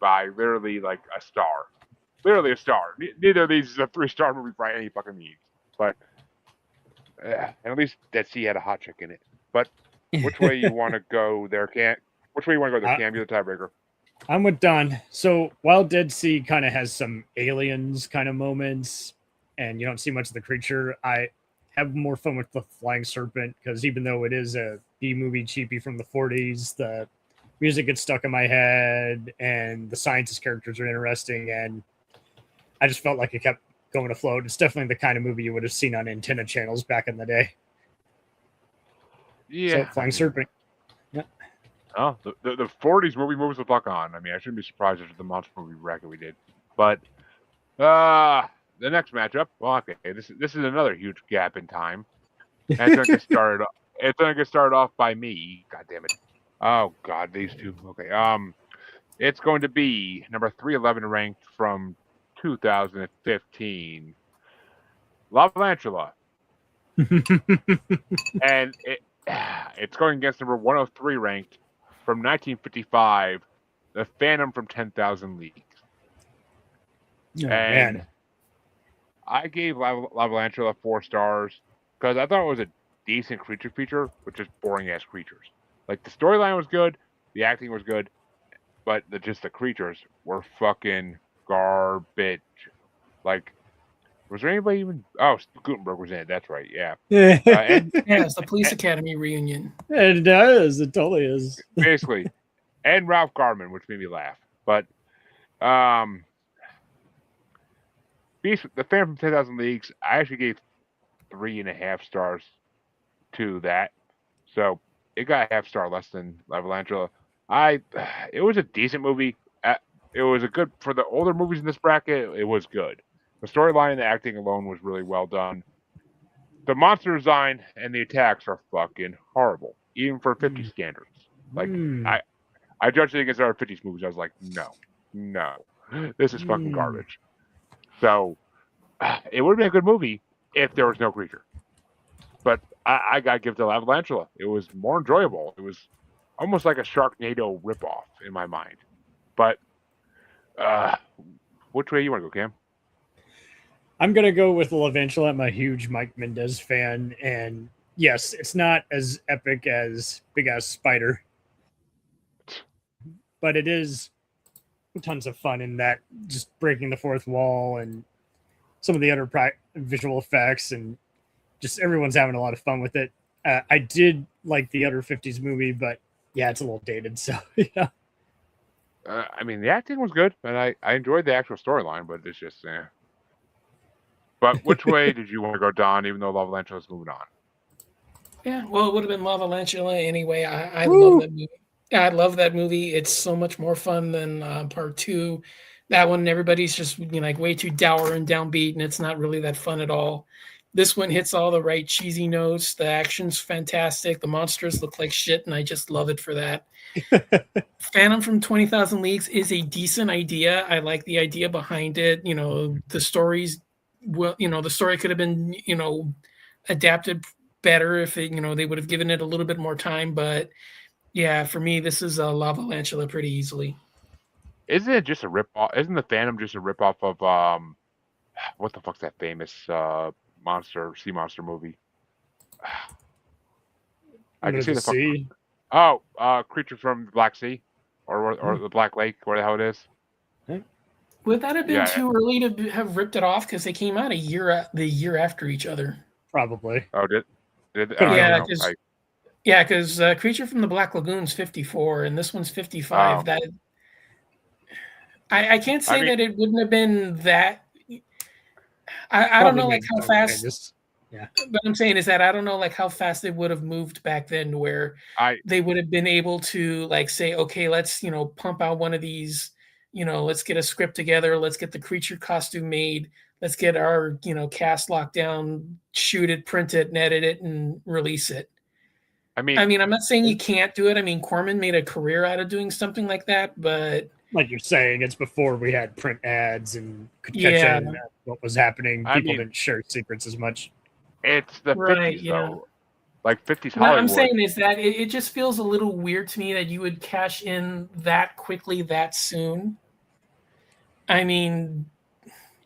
by literally like a star. Literally a star. Neither of these is a 3-star movie by any fucking means. But and at least Dead Sea had a hot chick in it. But which way you want to go there, Cam? Which way you want to go there, Cam? You're the tiebreaker. I'm with Don. So while Dead Sea kind of has some aliens kind of moments, and you don't see much of the creature, I have more fun with the Flying Serpent, because even though it is a B movie cheapie from the 40s, the music gets stuck in my head, and the scientist characters are interesting, and I just felt like it kept going afloat. It's definitely the kind of movie you would have seen on antenna channels back in the day. Yeah, so Flying Serpent. Yeah. Oh, the 40s movie moves the fuck on. I shouldn't be surprised after the monster movie bracket we did. But the next matchup, well, okay, this is another huge gap in time. And it's gonna get started off by me. God damn it. Oh god, these two. Okay. It's going to be number 311 ranked from 2015. Lavantula. And it's going against number 103 ranked from 1955, The Phantom from 10,000 Leagues. Oh, man. I gave Lavantula 4 stars because I thought it was a decent creature feature with just boring ass creatures. Like the storyline was good, the acting was good, but the creatures were fucking garbage. Like, was there anybody even? Oh, Gutenberg was in it. That's right. Yeah. Yeah, it's the Police Academy reunion. It does. It totally is. Basically, and Ralph Garman, which made me laugh. But Beast, The Phantom from 10,000 Leagues, I actually gave 3.5 stars to that. So it got a half star less than Lavalantula. It was a decent movie. It was a good for the older movies in this bracket. It was good. The storyline and the acting alone was really well done. The monster design and the attacks are fucking horrible, even for 50 standards. Like I judged it against our 50s movies. I was like, no, this is fucking garbage. So it would have been a good movie if there was no creature. But I got to give it to Lavalantula. It was more enjoyable. It was almost like a Sharknado ripoff in my mind. But which way you want to go, Cam? I'm going to go with Lavantula. I'm a huge Mike Mendez fan. And yes, it's not as epic as Big Ass Spider, but it is tons of fun in that, just breaking the fourth wall and some of the other visual effects, and just everyone's having a lot of fun with it. I did like the other 50s movie, but yeah, it's a little dated. So, yeah. I mean, the acting was good, and I enjoyed the actual storyline, but it's just, But which way did you want to go, Don, even though Lavalantula is moving on? Yeah, well, it would have been Lavalantula anyway. I love that movie. I love that movie. It's so much more fun than part 2. That one, everybody's just like way too dour and downbeat, and it's not really that fun at all. This one hits all the right cheesy notes. The action's fantastic. The monsters look like shit, and I just love it for that. Phantom from 20,000 Leagues is a decent idea. I like the idea behind it. The story's the story could have been adapted better if they would have given it a little bit more time. But yeah, for me, this is a Lavalantula pretty easily. Isn't it just a ripoff? Isn't the Phantom just a ripoff of what the fuck's that famous sea monster movie? I can see the sea. Creature from the Black Sea, or the Black Lake, where the hell it is. Would that have been too early to have ripped it off? Because they came out the year after each other. Probably. Oh, did yeah, because Creature from the Black Lagoon's 54, and this one's 55. That I can't say that it wouldn't have been that. I don't know like how fast. Yeah, but I'm saying is that I don't know like how fast they would have moved back then, where they would have been able to like say, okay, let's pump out one of these. Let's get a script together. Let's get the creature costume made. Let's get our, cast locked down, shoot it, print it, and edit it, and release it. I mean, I'm not saying you can't do it. I mean, Corman made a career out of doing something like that, but like you're saying, it's before we had print ads and could catch in what was happening. People didn't share secrets as much. It's the 50s, though. Like 50s Hollywood. What I'm saying is that it just feels a little weird to me that you would cash in that quickly, that soon. I mean,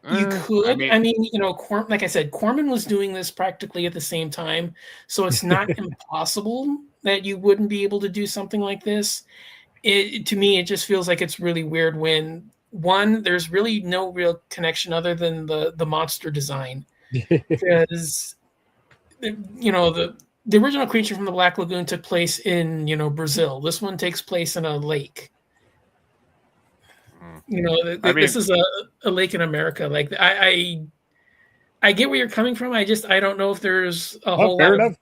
you could. Like I said, Corman was doing this practically at the same time, so it's not impossible that you wouldn't be able to do something like this. To me, it just feels like it's really weird when, one, there's really no real connection other than the monster design. Because, the original Creature from the Black Lagoon took place in, Brazil. This one takes place in a lake. This is a lake in America. Like I get where you're coming from. I don't know if there's a whole lot enough.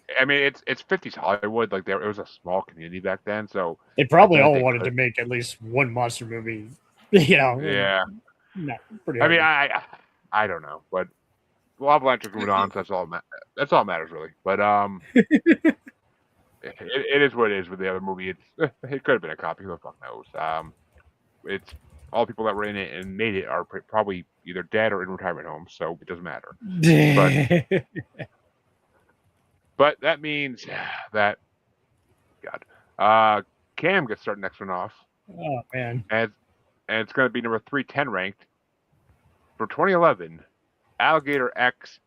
It's 50s Hollywood. Like it was a small community back then, so they probably all wanted to make at least one monster movie. Yeah. Pretty I don't know, but Lavalantula moved on. So that's all matters really. But it is what it is with the other movie. It could have been a copy. Who the fuck knows? It's all the people that were in it and made it are probably either dead or in retirement homes, so it doesn't matter. But that means that Cam gets started next one off. Oh man! And it's going to be number 310 ranked for 2011. Alligator X,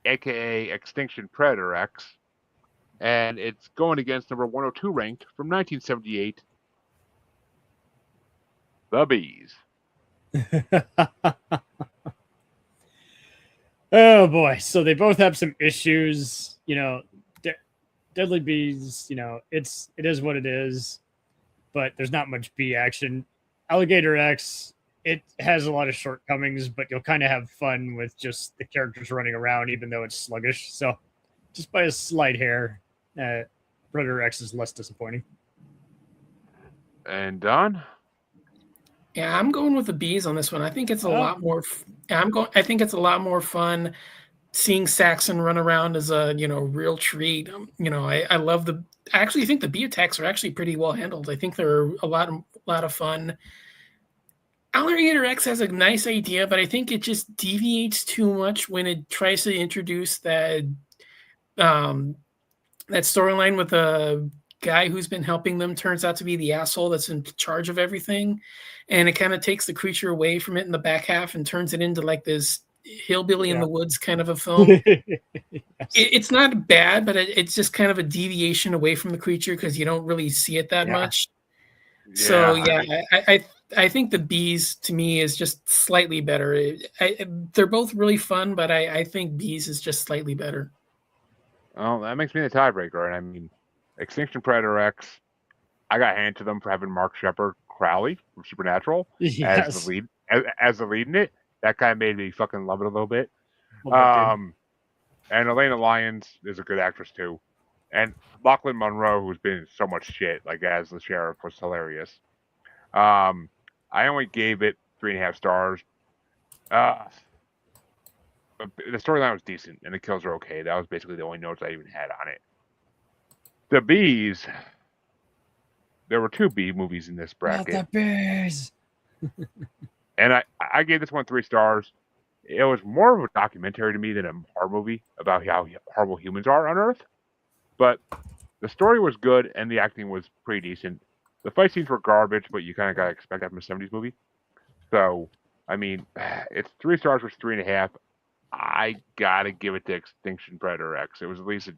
aka Extinction Predator X. And it's going against number 102 ranked from 1978, The Bees. Oh boy! So they both have some issues. Deadly Bees. It is what it is, but there's not much bee action. Alligator X it has a lot of shortcomings, but you'll kind of have fun with just the characters running around, even though it's sluggish. So, just by a slight hair, Predator X is less disappointing. And Don? Yeah, I'm going with the bees on this one. I think it's a lot more. I think it's a lot more fun seeing Saxon run around as a real treat. I love the. I actually think the bee attacks are actually pretty well handled. I think they're a lot of fun. Alligator X has a nice idea, but I think it just deviates too much when it tries to introduce that that storyline with a guy who's been helping them turns out to be the asshole that's in charge of everything, and it kind of takes the creature away from it in the back half and turns it into like this hillbilly in the woods kind of a film. Yes. It's not bad, but it's just kind of a deviation away from the creature because you don't really see it that much. So I think the bees to me is just slightly better. They're both really fun, but I think bees is just slightly better. Well, that makes me the tiebreaker. And I mean, Extinction Predator X, I got handed to them for having Mark Shepard Crowley from Supernatural as the lead, as the lead in it. That kind of made me fucking love it a little bit. And Elena Lyons is a good actress too. And Lachlan Monroe, who's been in so much shit, like as the sheriff, was hilarious. I only gave it 3.5 stars. The storyline was decent, and the kills are okay. That was basically the only notes I even had on it. The bees. There were 2 bee movies in this bracket. Not the bees. And I gave this one 3 stars. It was more of a documentary to me than a horror movie about how horrible humans are on Earth. But the story was good, and the acting was pretty decent. The fight scenes were garbage, but you kind of got to expect that from a 70s movie. So, I mean, it's 3 stars versus 3.5. I got to give it to Extinction Predator X. It was at least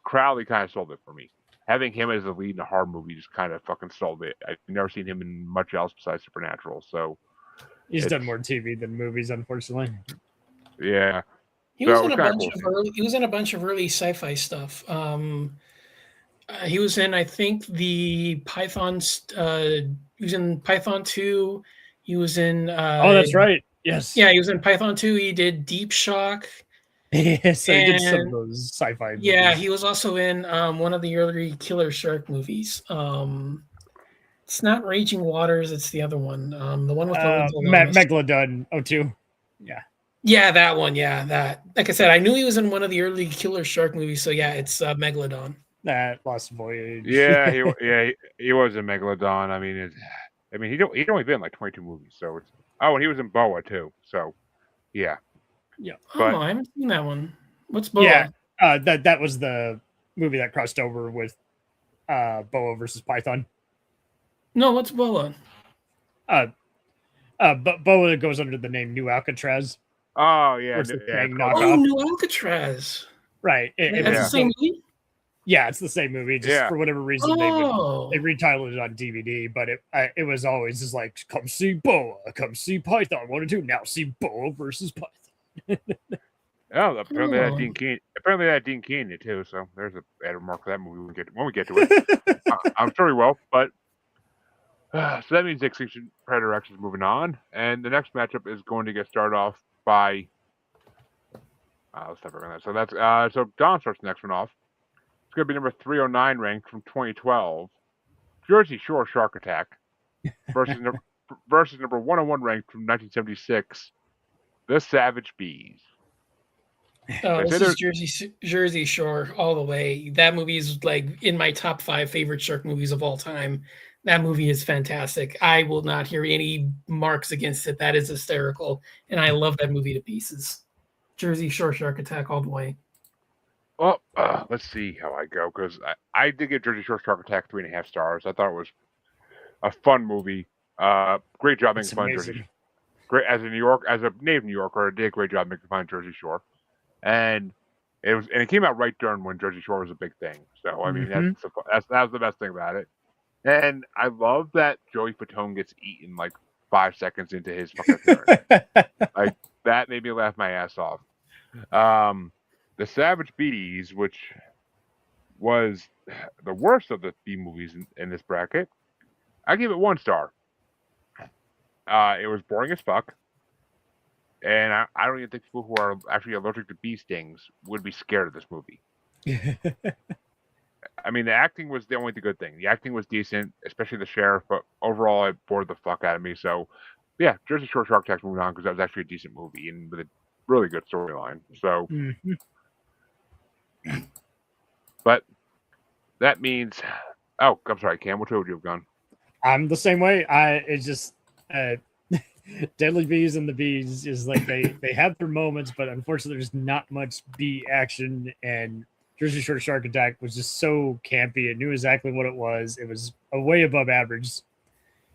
Crowley kind of sold it for me. Having him as the lead in a horror movie just kind of fucking sold it. I've never seen him in much else besides Supernatural. So he's done more TV than movies, unfortunately. Yeah, he was in a bunch of early. He was in a bunch of early sci-fi stuff. He was in, I think, the Python's. He was in Python 2. He was in. Oh, that's right. Yes. Yeah, he was in Python 2. He did Deep Shock. Yes, he did some of those sci-fi movies. Yeah, he was also in one of the early Killer Shark movies. It's not Raging Waters. It's the other one. The one with Megalodon 02. Yeah. Yeah, that one. Yeah, that. Like I said, I knew he was in one of the early Killer Shark movies. So yeah, it's Megalodon. That Lost Voyage. Yeah, he was in Megalodon. I mean, he'd only been in like 22 movies. So it's and he was in Boa too. So yeah. Yeah. But, I haven't seen that one. What's Boa? Yeah, that was the movie that crossed over with Boa versus Python. No, what's Boa? But Boa goes under the name New Alcatraz. Oh yeah, New Alcatraz. Right. That's the same movie. Yeah, it's the same movie. Just for whatever reason, they retitled it on DVD. But it was always just like, come see Boa, come see Python 1 and 2. Now see Boa versus Python. Apparently that Dean Keen. Apparently that Dean Keen did too. So there's a added mark for that movie when we get to it. I'm sure we will. But so that means Extinction Predator X is moving on, and the next matchup is going to get started off by. Let's stop on that. So that's so Don starts the next one off. It's going to be number 309 ranked from 2012, Jersey Shore Shark Attack, versus number 101 ranked from 1976, The Savage Bees. Oh, this is Jersey Shore all the way. That movie is like in my top 5 favorite shark movies of all time. That movie is fantastic. I will not hear any marks against it. That is hysterical, and I love that movie to pieces. Jersey Shore Shark Attack all the way. Well, let's see how I go, because I did give Jersey Shore Shark Attack 3.5 stars. I thought it was a fun movie. Great job making fun of Jersey Shore. Great as a native New Yorker, I did a great job making fun of Jersey Shore, and it came out right during when Jersey Shore was a big thing. So I mean that was the best thing about it. And I love that Joey Fatone gets eaten like 5 seconds into his fucking appearance. Like that made me laugh my ass off. The Savage Bees, which was the worst of the B movies in this bracket, I give it 1 star. It was boring as fuck, and I don't even think people who are actually allergic to bee stings would be scared of this movie. I mean, the acting was the only good thing. The acting was decent, especially the sheriff, but overall, it bored the fuck out of me. So, yeah, Jersey Shore Shark Attacks moving on because that was actually a decent movie and with a really good storyline. So, but that means, oh, I'm sorry, Cam, which way would you have gone? I'm the same way. It's just Deadly Bees and the Bees is like they have their moments, but unfortunately, there's not much bee action. And Jersey Shore Shark Attack was just so campy. It knew exactly what it was. It was a way above average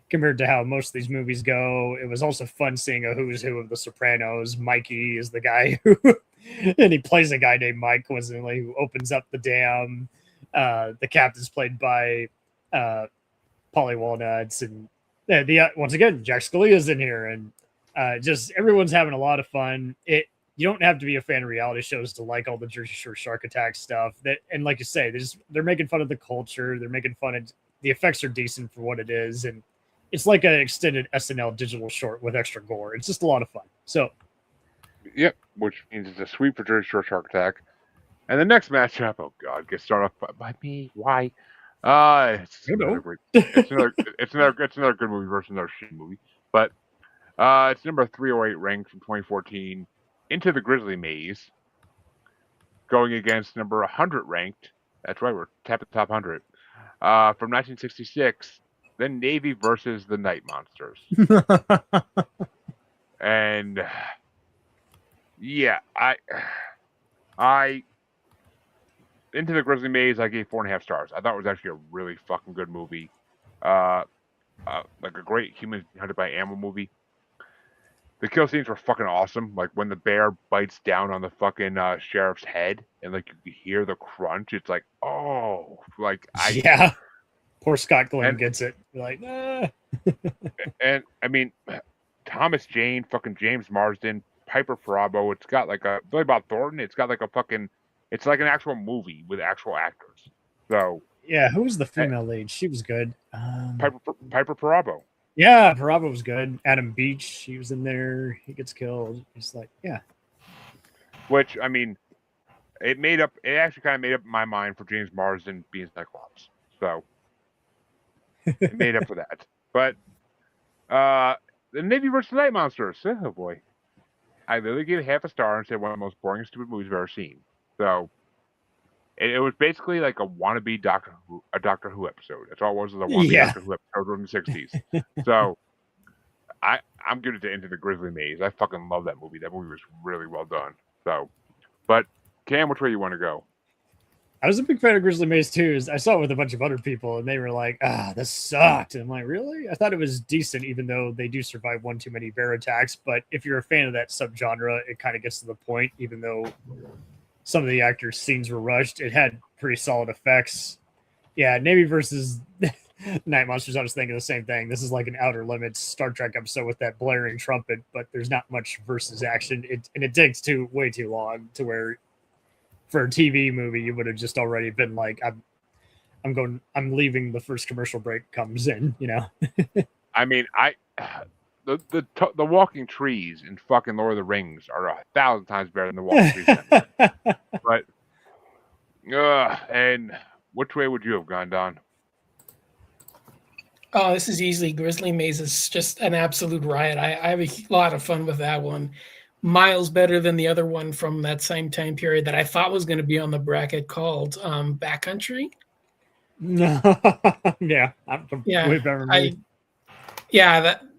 compared to how most of these movies go. It was also fun seeing a who's who of The Sopranos. Mikey is the guy who, and he plays a guy named Mike, coincidentally, who opens up the dam. The captain's played by Polly Walnuts, and once again, Jack Scalia's in here, and just everyone's having a lot of fun. You don't have to be a fan of reality shows to like all the Jersey Shore Shark Attack stuff. And like you say, they're making fun of the culture. They're making fun of the effects are decent for what it is, and it's like an extended SNL digital short with extra gore. It's just a lot of fun. So, yep, which means it's a sweep for Jersey Shore Shark Attack. And the next matchup, oh god, gets started off by me. Why? It's another great. It's another good movie versus another shitty movie. But it's number 308 ranked from 2014, Into the Grizzly Maze, going against number 100 ranked. That's right, we're tapping the top 100 from 1966. The Navy versus the Night Monsters. And yeah, I Into the Grizzly Maze, I gave 4.5 stars. I thought it was actually a really fucking good movie. Like a great human hunted by animal movie. The kill scenes were fucking awesome. Like when the bear bites down on the fucking sheriff's head, and like you hear the crunch. It's like, oh, like yeah. Poor Scott Glenn gets it. You're like, And I mean, Thomas Jane, fucking James Marsden, Piper Perabo. It's got like a Billy Bob Thornton. It's got like a fucking. It's like an actual movie with actual actors. So yeah, who was the female lead? She was good. Piper Perabo. Yeah, Perabo was good. Adam Beach, he was in there. He gets killed. It's like, yeah. Which I mean, it actually kind of made up my mind for James Marsden being Cyclops. So it made up for that. But the Navy versus Night Monsters. Oh boy, I literally gave it half a star and said one of the most boring, stupid movies I've ever seen. So it was basically like a wannabe Doctor Who episode. That's all it was a wannabe Doctor Who episode from the 60s. So I'm giving it to Into the Grizzly Maze. I fucking love that movie. That movie was really well done. So, but Cam, which way you want to go? I was a big fan of Grizzly Maze too. I saw it with a bunch of other people, and they were like, this sucked. And I'm like, really? I thought it was decent, even though they do survive one too many bear attacks. But if you're a fan of that subgenre, it kind of gets to the point, even though some of the actors' scenes were rushed. It had pretty solid effects. Yeah, Navy versus Night Monsters, I was thinking the same thing. This is like an Outer Limits Star Trek episode with that blaring trumpet, but there's not much versus action. It takes way too long to where for a TV movie, you would have just already been like, I'm leaving the first commercial break comes in, you know? I mean, the walking trees in fucking Lord of the Rings are 1,000 times better than the walking trees. But, and which way would you have gone, Don? Oh, this is easily Grizzly Maze is just an absolute riot. I have a lot of fun with that one. Miles better than the other one from that same time period that I thought was going to be on the bracket called Backcountry. Yeah, way better.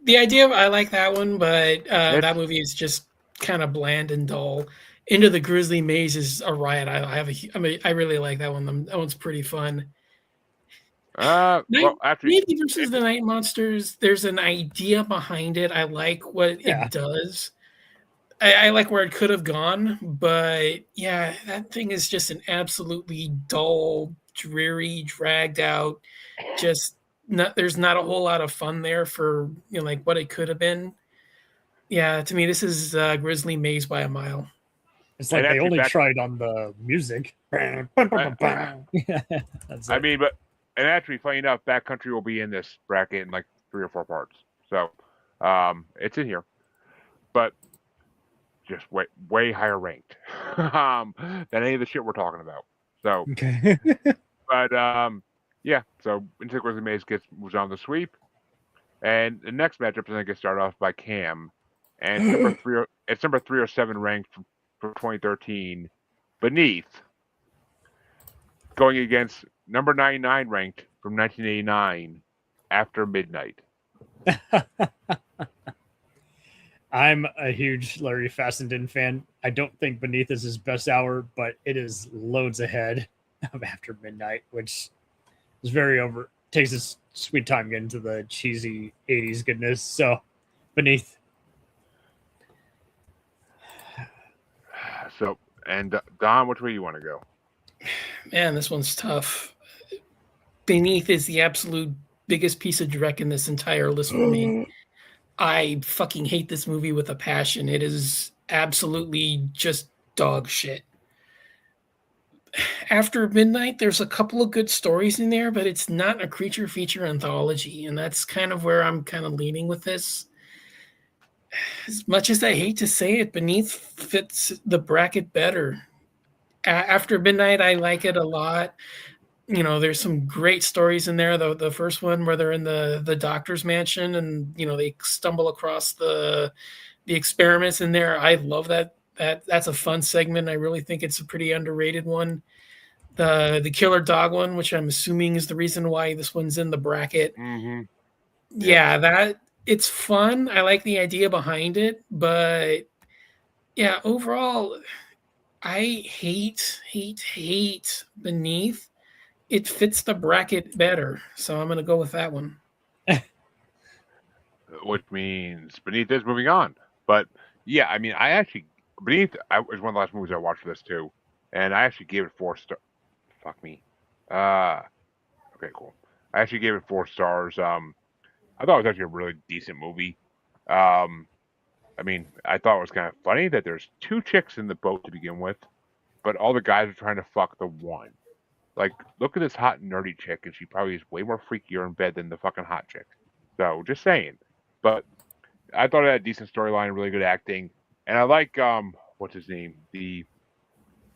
The idea I like that one, but that movie is just kind of bland and dull. Into the Grizzly Maze is a riot. I really like that one. That one's pretty fun. Navy versus the Night Monsters. There's an idea behind it. I like what it does. I like where it could have gone, but yeah, that thing is just an absolutely dull, dreary, dragged out. There's not a whole lot of fun there for like what it could have been. Yeah, to me, this is Grizzly Maze by a mile. It's like they only tried on the music. I mean, but and actually, funny enough, Backcountry will be in this bracket in like 3 or 4 parts. So, It's in here, but just way higher ranked than any of the shit we're talking about. So, Okay. but yeah. So Into the Grizzly Maze moves on to the sweep, and the next matchup is going to get started off by Cam, and it's number three. It's number 307 ranked for 2013, Beneath, going against number 99 ranked from 1989, After Midnight. I'm a huge Larry Fassenden fan. I don't think Beneath is his best hour, but it is loads ahead of After Midnight, which is very over. Takes its sweet time getting to the cheesy 80s goodness. So, Beneath. So, and Don, which way you want to go? Man, this one's tough. Beneath is the absolute biggest piece of dreck in this entire list for me. I fucking hate this movie with a passion. It is absolutely just dog shit. After Midnight, there's a couple of good stories in there, but it's not a creature feature anthology, and that's kind of where I'm kind of leaning with this. As much as I hate to say it, Beneath fits the bracket better. After Midnight, I like it a lot. You know, there's some great stories in there. The first one where they're in the doctor's mansion and they stumble across the experiments in there. I love that. That's a fun segment. I really think it's a pretty underrated one. The killer dog one, which I'm assuming is the reason why this one's in the bracket. Mm-hmm. Yeah, that it's fun. I like the idea behind it, but yeah, overall, I hate Beneath. It fits the bracket better, so I'm going to go with that one. Which means Beneath is moving on. But yeah, I mean, Beneath was one of the last movies I watched for this too, and I actually gave it 4 stars. Fuck me. Okay, cool. I actually gave it 4 stars. I thought it was actually a really decent movie. I mean, I thought it was kind of funny that there's 2 chicks in the boat to begin with, but all the guys are trying to fuck the one. Like, look at this hot nerdy chick, and she probably is way more freakier in bed than the fucking hot chick. So, just saying. But I thought it had a decent storyline, really good acting, and I like what's his name, the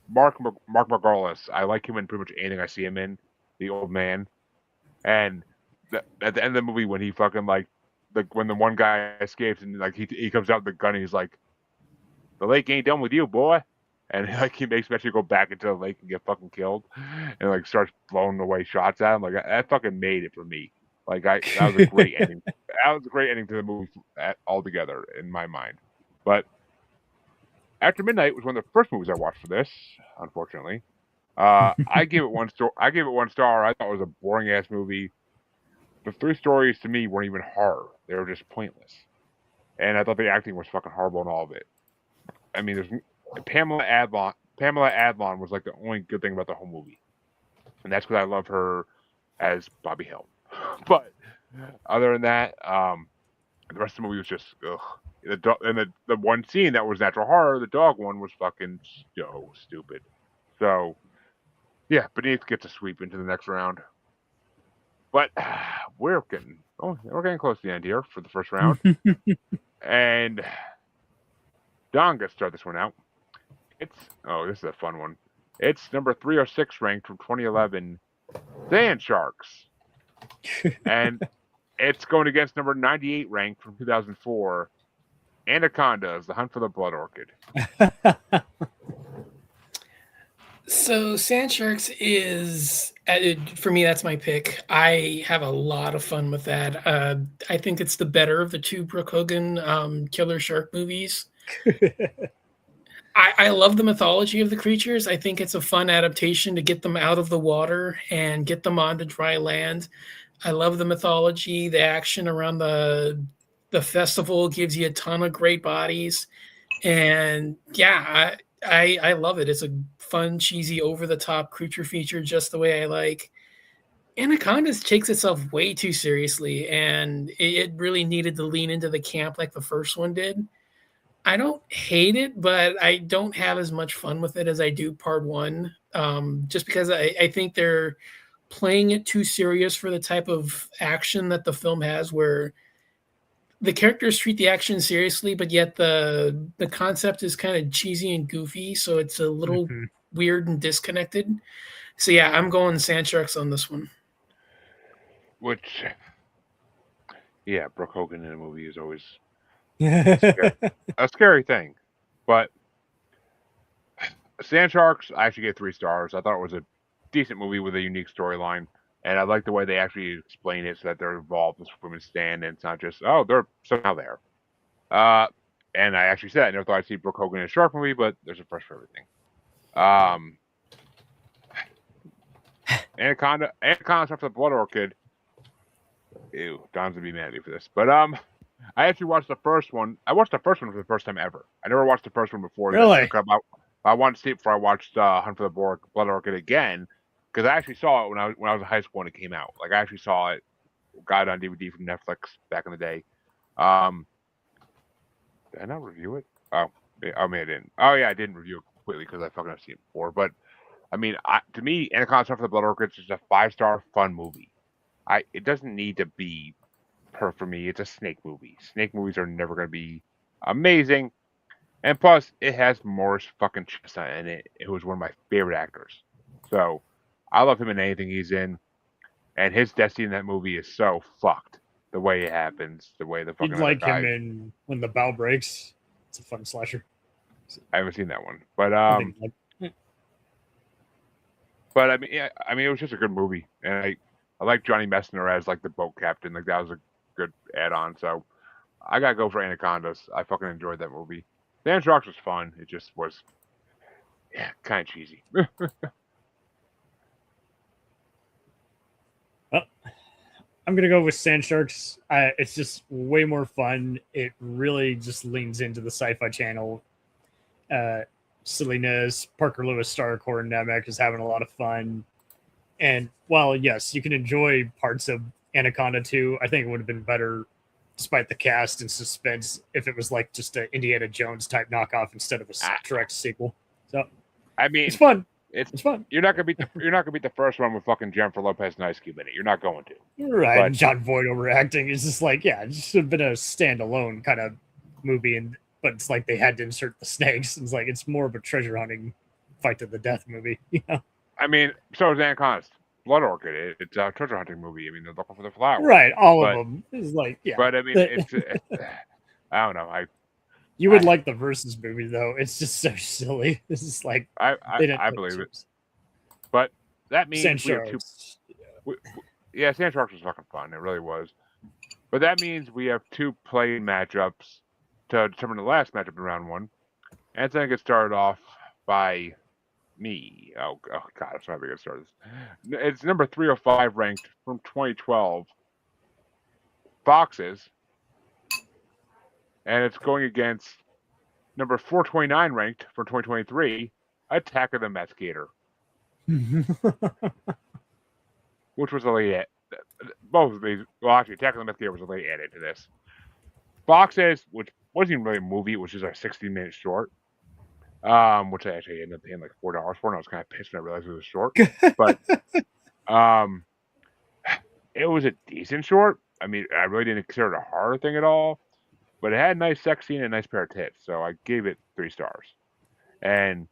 Mark Margolis. I like him in pretty much anything I see him in. The old man, and at the end of the movie when he fucking like when the one guy escapes and like he comes out with the gun and he's like, "The lake ain't done with you, boy." And like he makes Metro go back into the lake and get fucking killed, and like starts blowing away shots at him. Like that fucking made it for me. Like that was a great ending. That was a great ending to the movie altogether in my mind. But After Midnight was one of the first movies I watched for this. Unfortunately, I gave it 1 star. I gave it 1 star. I thought it was a boring ass movie. The 3 stories to me weren't even horror. They were just pointless, and I thought the acting was fucking horrible in all of it. I mean, there's Pamela Adlon. Pamela Adlon was like the only good thing about the whole movie, and that's because I love her as Bobby Hill. But other than that, the rest of the movie was just ugh. The one scene that was natural horror, the dog one, was fucking so stupid. So yeah, Beneath gets a sweep into the next round. But we're getting close to the end here for the first round, and Don gets to start this one out. This is a fun one. It's number 306 ranked from 2011, Sand Sharks, and it's going against number 98 ranked from 2004, Anacondas: The Hunt for the Blood Orchid. So Sand Sharks is, for me, that's my pick. I have a lot of fun with that. I think it's the better of the 2 Brooke Hogan killer shark movies. I love the mythology of the creatures. I think it's a fun adaptation to get them out of the water and get them onto dry land. I love the mythology. The action around the festival gives you a ton of great bodies. And yeah, I love it. It's a fun, cheesy, over-the-top creature feature just the way I like. Anacondas takes itself way too seriously, and it really needed to lean into the camp like the first one did. I don't hate it, but I don't have as much fun with it as I do part 1, just because I think they're playing it too serious for the type of action that the film has, where the characters treat the action seriously, but yet the concept is kind of cheesy and goofy, so it's a little weird and disconnected. So yeah, I'm going Sand Sharks on this one. Which, yeah, Brooke Hogan in a movie is always a scary thing. But Sand Sharks, I actually get 3 stars. I thought it was a decent movie with a unique storyline. And I like the way they actually explain it so that they're involved with women stand and it's not just, oh, they're somehow there. And I actually said I never thought I'd see Brooke Hogan in a shark movie, but there's a first for everything. Anaconda stuff for the Blood Orchid. Ew, Don's gonna be mad at me for this. But I actually watched the first one. I watched the first one for the first time ever. I never watched the first one before. Really? I wanted to see it before I watched Hunt for the Blood Orchid again, because I actually saw it when I was in high school when it came out. Like I actually saw it, got it on DVD from Netflix back in the day. Did I not review it? Oh, I mean I didn't. Oh yeah, I didn't review it completely because I fucking have seen it before. But I mean, to me, Anaconda Hunt for the Blood Orchid is just a 5-star fun movie. It doesn't need to be perfect for me. It's a snake movie. Snake movies are never going to be amazing. And plus, it has Morris fucking Chestnut in it, who was one of my favorite actors. So, I love him in anything he's in. And his destiny in that movie is so fucked. The way it happens, the way the fucking You'd other like guy. him in When the Bow Breaks. It's a fun slasher. I haven't seen that one, but I mean, yeah, I mean, it was just a good movie, and I like Johnny Messner as like the boat captain. Like that was a good add-on. So I gotta go for Anacondas. I fucking enjoyed that movie. Sand Sharks was fun. It just was, yeah, kind of cheesy. I'm gonna go with Sand Sharks. It's just way more fun. It really just leans into the Sci-Fi Channel silliness. Parker Lewis star Corin Nemec is having a lot of fun. And while yes, you can enjoy parts of Anaconda 2, I think it would have been better, despite the cast and suspense, if it was like just an Indiana Jones type knockoff instead of a direct sequel. So I mean, it's fun. It's fun. You're not gonna beat the first one with fucking Jennifer Lopez and Ice Cube in it. You're not going to. Right. But John Voight overacting is just like, yeah, it should have been a standalone kind of movie, but it's like they had to insert the snakes. It's like it's more of a treasure hunting, fight to the death movie. You know? I mean, so is Anaconda's Blood Orchid. It's a treasure hunting movie. I mean, they're looking for the flowers. Right. All of them is like, yeah. But I mean, it's I don't know. You would like the Versus movie though. It's just so silly. This is like I believe it. But that means Sand we have Sharks. Yeah, Sand Sharks was fucking fun. It really was. But that means we have 2 play matchups to determine the last matchup in round 1. And it's going to get started off by me. Oh God, that's not going to get started. It's number 305 ranked from 2012. Foxes. And it's going against number 429 ranked for 2023, Attack of the Meth Gator. Which was a late both of these. Well, actually, Attack of the Meth Gator was a late edit to this. Foxes, which wasn't even really a movie, it was just a 60-minute short. Which I actually ended up paying like $4 for, and I was kind of pissed when I realized it was short. But it was a decent short. I mean, I really didn't consider it a horror thing at all. But it had a nice sex scene and a nice pair of tits, so I gave it 3 stars. And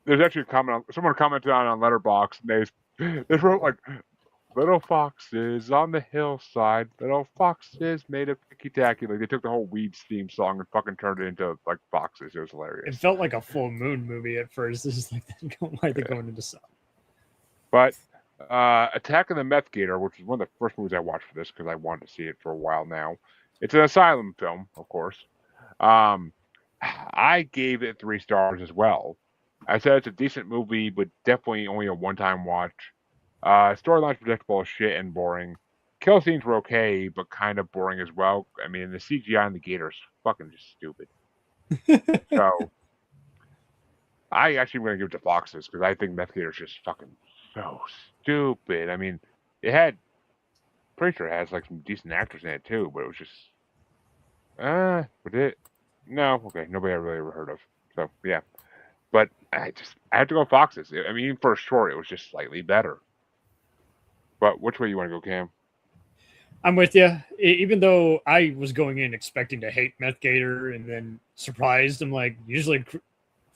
there's actually a comment. Someone commented on Letterboxd, and they wrote like, "Little foxes on the hillside, little foxes made of ticky-tacky." Like they took the whole Weeds theme song and fucking turned it into like foxes. It was hilarious. It felt like a full moon movie at first. This is like why they're going into sun. But Attack of the Meth Gator, which is one of the first movies I watched for this because I wanted to see it for a while now. It's an asylum film, of course. I gave it 3 stars as well. I said it's a decent movie, but definitely only a one-time watch. Storyline's predictable as shit and boring. Kill scenes were okay, but kind of boring as well. I mean, the CGI on the gator is fucking just stupid. So, I actually am going to give it to Foxes, because I think Meth Gator is just fucking so stupid. I mean, pretty sure it has like some decent actors in it too, but it was just nobody I really ever heard of. So yeah. But I had to go Foxes. I mean, even for a short, it was just slightly better. But which way you want to go, Cam? I'm with you. Even though I was going in expecting to hate Meth Gator and then surprised, I'm like, usually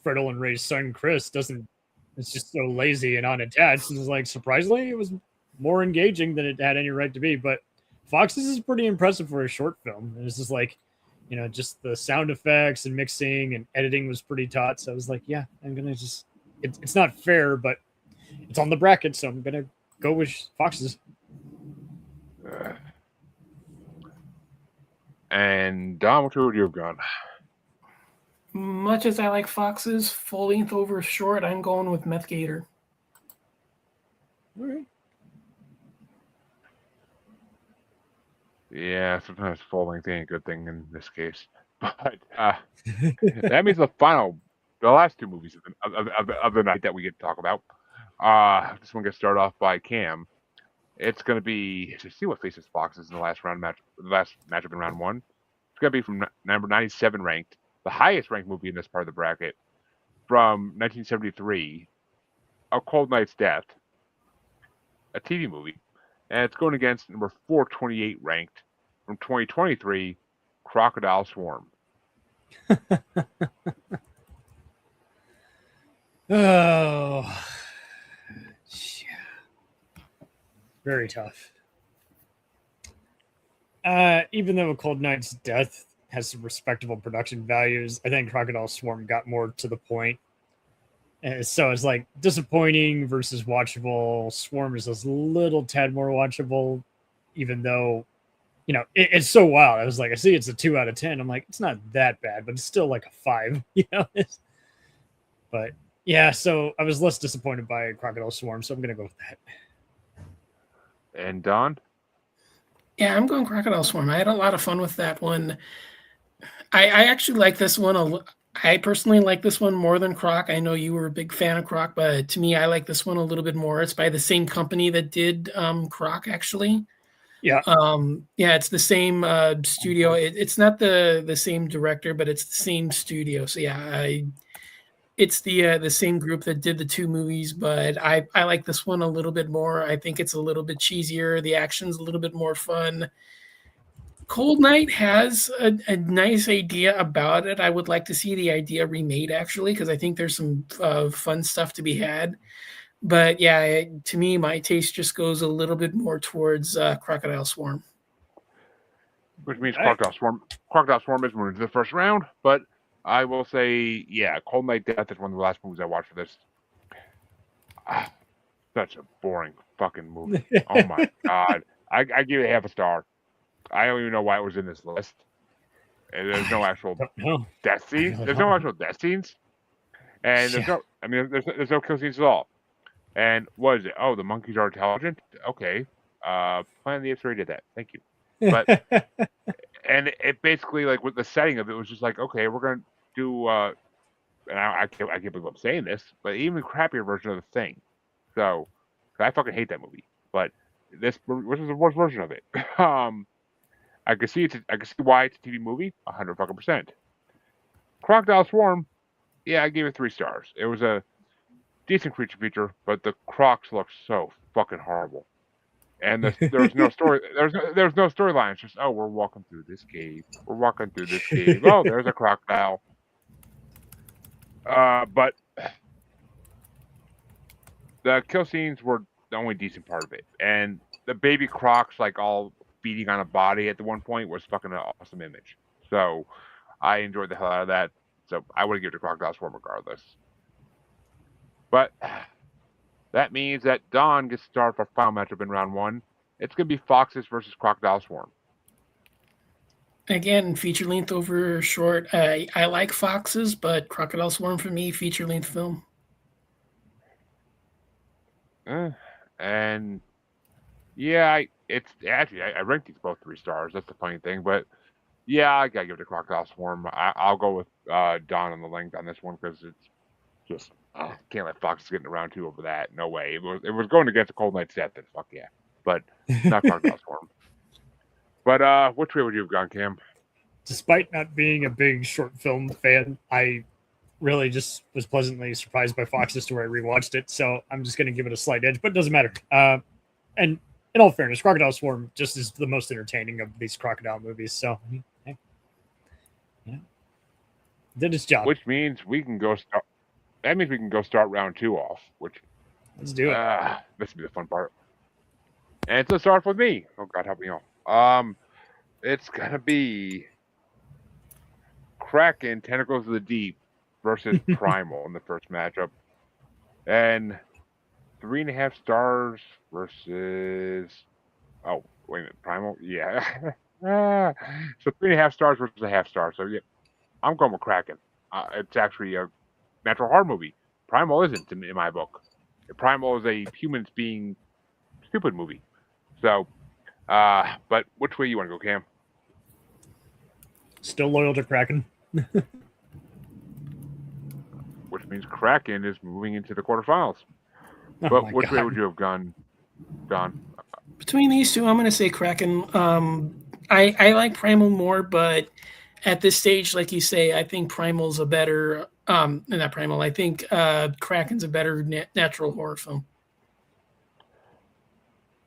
Freddle and Ray's son Chris doesn't. It's just so lazy and unattached. And it's like surprisingly, it was more engaging than it had any right to be. But Fox's is pretty impressive for a short film. It was just like, just the sound effects and mixing and editing was pretty taut. So I was like, yeah, I'm gonna just. It's not fair, but it's on the bracket, so I'm gonna go with Fox's. And Don, which would you have gone? Much as I like Fox's, full length over short, I'm going with Meth Gator. All right. Yeah, sometimes full length ain't a good thing in this case. But that means the last two movies of the night that we get to talk about. This one gets started off by Cam. It's going to be to see what faces Foxes in the last matchup in round one. It's going to be from number 97 ranked, the highest ranked movie in this part of the bracket, from 1973, A Cold Night's Death, a TV movie, and it's going against number 428 ranked from 2023, Crocodile Swarm. Oh, very tough. Even though A Cold Night's Death has some respectable production values, I think Crocodile Swarm got more to the point. So it's like disappointing versus watchable. Swarm is a little tad more watchable, even though, it's so wild. I was like, I see it's a 2 out of 10. I'm like, it's not that bad, but it's still like a 5, But yeah, so I was less disappointed by Crocodile Swarm, so I'm going to go with that. And Don? Yeah, I'm going Crocodile Swarm. I had a lot of fun with that one. I actually like this one. I personally like this one more than Croc. I know you were a big fan of Croc, but to me, I like this one a little bit more. It's by the same company that did Croc, actually. Yeah. Yeah, it's the same studio. It's not the same director, but it's the same studio. So yeah, it's the same group that did the two movies, but I like this one a little bit more. I think it's a little bit cheesier. The action's a little bit more fun. Cold Night has a nice idea about it. I would like to see the idea remade, actually, because I think there's some fun stuff to be had. But yeah, to me, my taste just goes a little bit more towards Crocodile Swarm. Which means Crocodile Swarm is moving to the first round, but I will say, yeah, Cold Night Death is one of the last movies I watched for this. Such a boring fucking movie. Oh my god. I give it half a star. I don't even know why it was in this list. And there's no actual death scenes. There's no actual death scenes. And there's no kill scenes at all. And what is it? Oh, the monkeys are intelligent? Okay. Planet of the Apes already did that. Thank you. But and it basically, like, with the setting of it was just like, okay, we're gonna do and I can't believe I'm saying this, but even crappier version of the Thing. So I fucking hate that movie. But this was the worst version of it. I can see why it's a TV movie, 100%. Crocodile Swarm, yeah, I gave it 3 stars. It was a decent creature feature, but the crocs look so fucking horrible. And there's no story. There's no storyline. It's just, oh, we're walking through this cave. We're walking through this cave. Oh, there's a crocodile. But the kill scenes were the only decent part of it, and the baby crocs, like, all beating on a body at the one point, was fucking an awesome image. So I enjoyed the hell out of that. So I would give it to Crocodile Swarm regardless. But that means that Don gets started for final matchup in round 1. It's going to be Foxes versus Crocodile Swarm. Again, feature length over short. I like Foxes, but Crocodile Swarm for me, feature length film. And yeah, I ranked these both 3 stars. That's the funny thing, but yeah, I gotta give it to Crocodile Swarm. I'll go with Don on the length on this one because it's just can't let Foxes get in round 2 over that. No way. It was going against a Cold Night's Death. Then fuck yeah, but not Crocodile Swarm. But which way would you have gone, Cam? Despite not being a big short film fan, I really just was pleasantly surprised by Foxes to where I rewatched it. So I'm just going to give it a slight edge, but it doesn't matter. And in all fairness, Crocodile Swarm just is the most entertaining of these crocodile movies. So, hey, did its job. Which means we can go start. That means we can go start round 2 off. Which Let's do it. this will be the fun part. And so start with me. Oh God, help me out. It's gonna be Kraken Tentacles of the Deep versus Primal in the first matchup, and 3.5 stars versus. Oh wait a minute, Primal. Yeah. So 3.5 stars versus a half star. So yeah, I'm going with Kraken. It's actually a natural horror movie. Primal isn't in my book. Primal is a humans being stupid movie. So, but which way you want to go, Cam? Still loyal to Kraken. Which means Kraken is moving into the quarterfinals. Oh But which way would you have gone, Don? Between these two, I'm going to say Kraken. I like Primal more, but at this stage, like you say, I think Primal's a better. Not Primal. I think Kraken's a better natural horror film.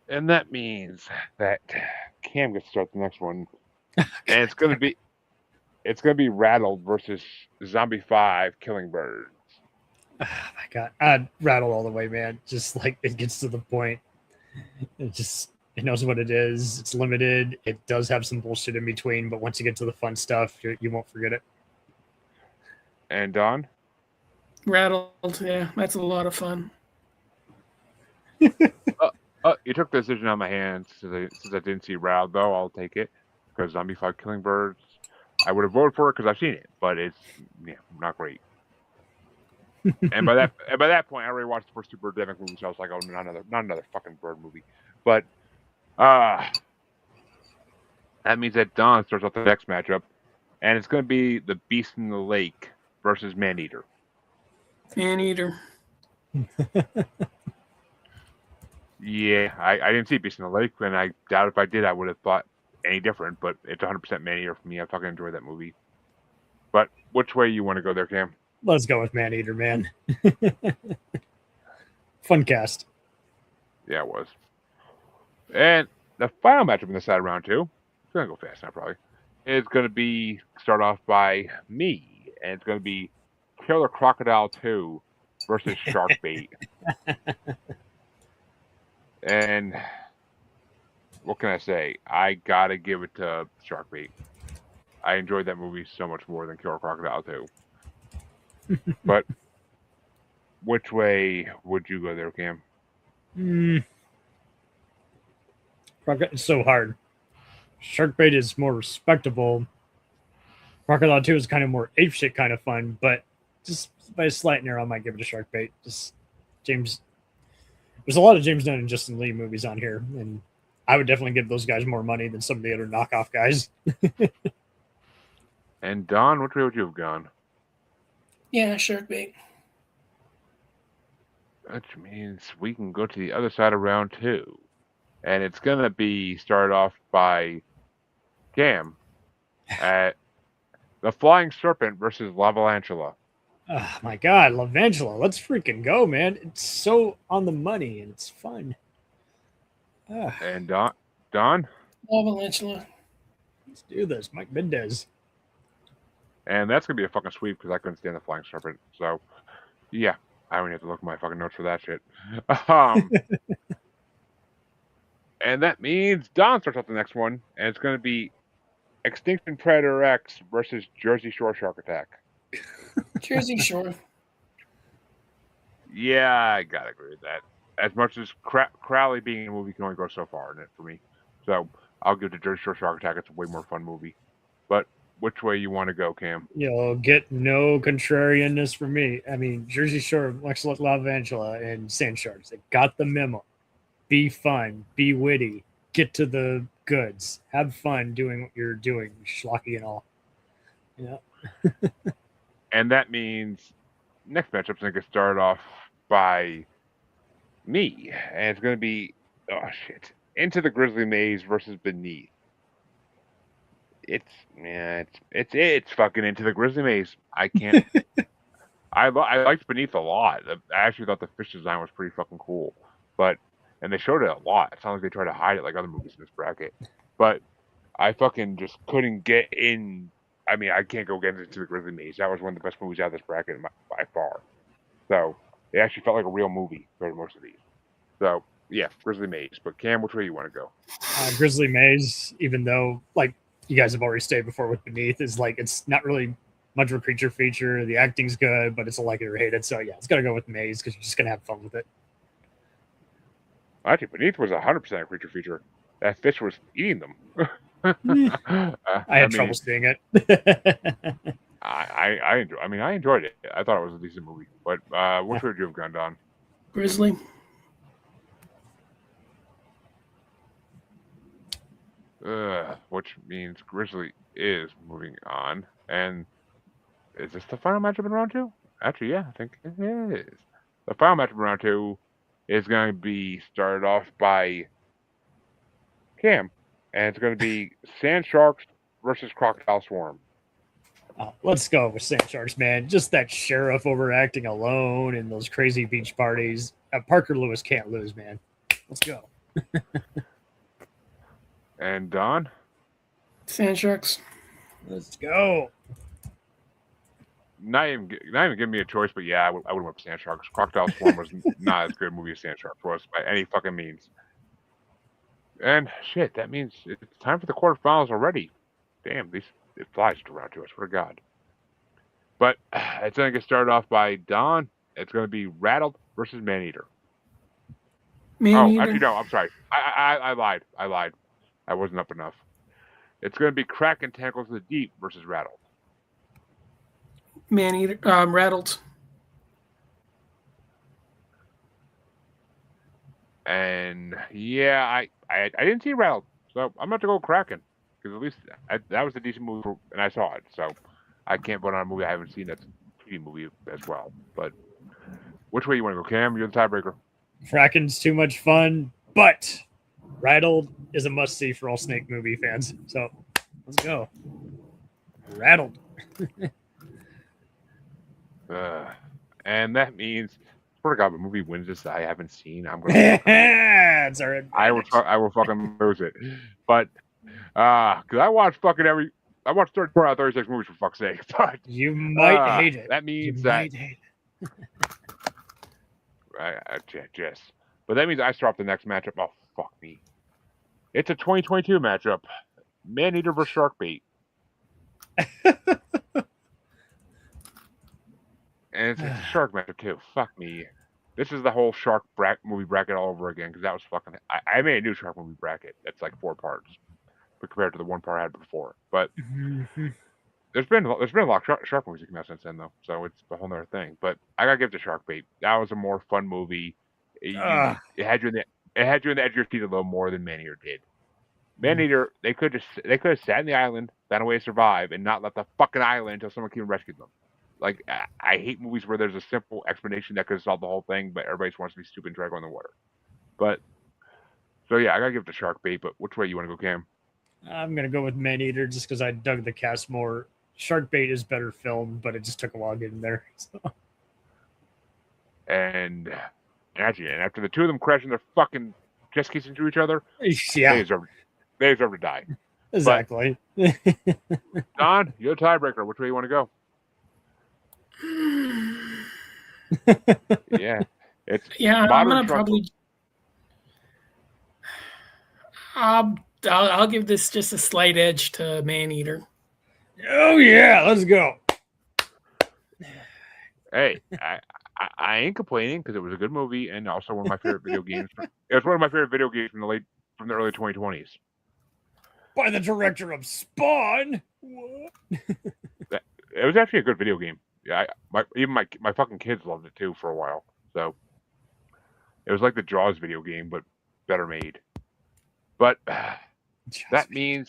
And that means that Cam gets to start the next one, and it's gonna be Rattled versus Zombie 5 Killing Birds. Oh my God, I'd rattle all the way, man. Just like it gets to the point. It knows what it is. It's limited. It does have some bullshit in between, but once you get to the fun stuff, you won't forget it. And Don? Rattled, yeah, that's a lot of fun. You took the decision out of my hands. Since I didn't see Rattled, though, I'll take it. Because Zombie 5 Killing Birds, I would have voted for it because I've seen it, but it's not great. and by that point, I already watched the first two Birdemic movies, so I was like, oh, not another fucking bird movie. But that means that Don starts off the next matchup, and it's going to be the Beast in the Lake versus Maneater. Maneater. Yeah, I didn't see Beast in the Lake, and I doubt if I did, I would have thought any different. But it's 100% Maneater for me. I fucking enjoyed that movie. But which way you want to go there, Cam? Let's go with Maneater, man. Fun cast. Yeah, it was. And the final matchup in the side of round 2, it's going to go fast now probably, is going to be start off by me, and it's going to be Killer Crocodile 2 versus Sharkbait. And what can I say? I got to give it to Sharkbait. I enjoyed that movie so much more than Killer Crocodile 2. But which way would you go there, Cam? It's so hard. Sharkbait is more respectable. Crocodile 2 is kind of more apeshit kind of fun, but just by a slight narrow, I might give it a Sharkbait. Just James. There's a lot of James Gunn and Justin Lee movies on here, and I would definitely give those guys more money than some of the other knockoff guys. And Don, which way would you have gone? Yeah, Sharkbait. Which means we can go to the other side of round 2. And it's going to be started off by Cam at the Flying Serpent versus Lavalantula. Oh my God, Lavangela. Let's freaking go, man. It's so on the money and it's fun. And Don? Lavalantula. Let's do this. Mike Mendez. And that's going to be a fucking sweep because I couldn't stand the Flying Serpent. So, yeah. I don't have to look at my fucking notes for that shit. And that means Don starts off the next one, and it's going to be Extinction Predator X versus Jersey Shore Shark Attack. Jersey Shore. Yeah, I gotta agree with that. As much as Crowley being in a movie can only go so far in it for me. So I'll give it to Jersey Shore Shark Attack. It's a way more fun movie. But which way you want to go, Cam? You'll get no contrarianness from me. I mean, Jersey Shore, Excellent Lavangela, and Sand Sharks. They got the memo. Be fun. Be witty. Get to the goods. Have fun doing what you're doing, schlocky and all. Yeah. And that means next matchup's going to get started off by me. And it's going to be, Into the Grizzly Maze versus Beneath. It's fucking Into the Grizzly Maze. I can't. I liked Beneath a lot. I actually thought the fish design was pretty fucking cool. But and they showed it a lot. It sounds like they tried to hide it like other movies in this bracket. But I fucking just couldn't get in. I mean, I can't go get into the Grizzly Maze. That was one of the best movies out of this bracket by far. So it actually felt like a real movie compared to most of these. So yeah, Grizzly Maze. But Cam, which way you want to go? Grizzly Maze, even though like you guys have already stated before with Beneath, is like it's not really much of a creature feature. The acting's good, but it's a like it or hate it. So yeah, it's got to go with Maze because you're just gonna have fun with it. Actually, Beneath was 100% a creature feature. That fish was eating them. I had trouble seeing it. I enjoyed it. I thought it was a decent movie. But which way would you have gone, Don? Grizzly. Which means Grizzly is moving on. And is this the final matchup in round 2? Actually, yeah, I think it is. The final matchup in round 2 is going to be started off by Cam, and it's going to be Sand Sharks versus Crocodile Swarm. Let's go with Sand Sharks, man. Just that sheriff overacting alone and those crazy beach parties. Parker Lewis can't lose, man. Let's go. And Don? Sand Sharks. Let's go. Not even giving me a choice, but yeah, I would have went with Sand Sharks. Crocodile Swarm was not as good a movie as Sand Sharks was by any fucking means. And shit, that means it's time for the quarterfinals already. Damn, it flies around to us. Swear to God. But it's going to get started off by Don. It's going to be Rattled versus Maneater. Actually, no, I'm sorry. I lied. I wasn't up enough. It's going to be Kraken Tentacles of the Deep versus Rattled. Maneater, Rattled. And yeah, I didn't see Rattled, so I'm going to go Kraken because at least that was a decent movie, and I saw it. So I can't vote on a movie I haven't seen that's a TV movie as well. But which way you want to go, Cam? You're the tiebreaker. Kraken's too much fun, but Rattled is a must-see for all Snake movie fans. So let's go. Rattled. And that means, swear to God, the movie wins this that I haven't seen. I'm gonna. It's all right. I will fucking lose it. But because I watch 34 out of 36 movies for fuck's sake. But you might hate it. That means you that. Might hate it. Yes. But that means I start off the next matchup. Oh, fuck me. It's a 2022 matchup. Maneater versus Sharkbait. And it's a shark matchup, too. Fuck me. This is the whole shark movie bracket all over again, because that was fucking... I made a new shark movie bracket. That's like 4 parts. But compared to the 1 part I had before. But there's been a lot of shark movies that come out since then, though. So it's a whole other thing. But I gotta give it to Sharkbait. That was a more fun movie. It had you in the edge of your seat a little more than Maneater did. Maneater, they could have sat in the island, found a way to survive, and not left the fucking island until someone came and rescued them. Like, I hate movies where there's a simple explanation that could solve the whole thing, but everybody just wants to be stupid and try to go in the water. But, so yeah, I gotta give it to Sharkbait, but which way you want to go, Cam? I'm gonna go with Maneater just because I dug the cast more. Sharkbait is better filmed, but it just took a while getting there. So. And after the two of them crashing their fucking jet skis into each other, yeah, they deserve to die. Exactly. Don, you're the tiebreaker. Which way you want to go? Yeah, I'm gonna probably. I'll give this just a slight edge to Maneater. Oh yeah, let's go. Hey, I ain't complaining because it was a good movie and also one of my favorite video games. It was one of my favorite video games from the early 2020s. By the director of Spawn. What? It was actually a good video game. Yeah, even my fucking kids loved it too for a while. So it was like the Jaws video game, but better made. But that means,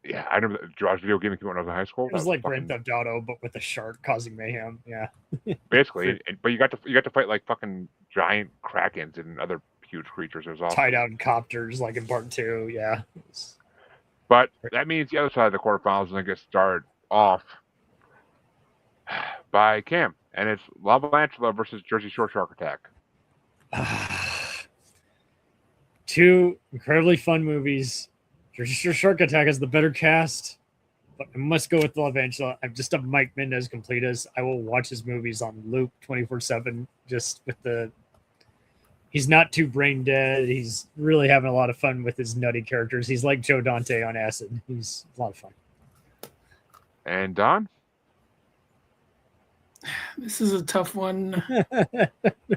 yeah, I remember the Jaws video game when I was in high school. It was like Grand Theft Auto, but with a shark causing mayhem. Yeah, basically. But you got to fight like fucking giant krakens and other huge creatures. It was awesome. Tie down copters like in part 2. Yeah. But that means the other side of the quarterfinals is going to get started off by Cam, and it's Lava Lantula versus Jersey Shore Shark Attack. two incredibly fun movies. Jersey Shore Shark Attack has the better cast, but I must go with Love Angela. I'm just a Mike Mendez completist. I will watch his movies on loop 24/7. Just with the, he's not too brain dead. He's really having a lot of fun with his nutty characters. He's like Joe Dante on acid. He's a lot of fun. And Don? This is a tough one.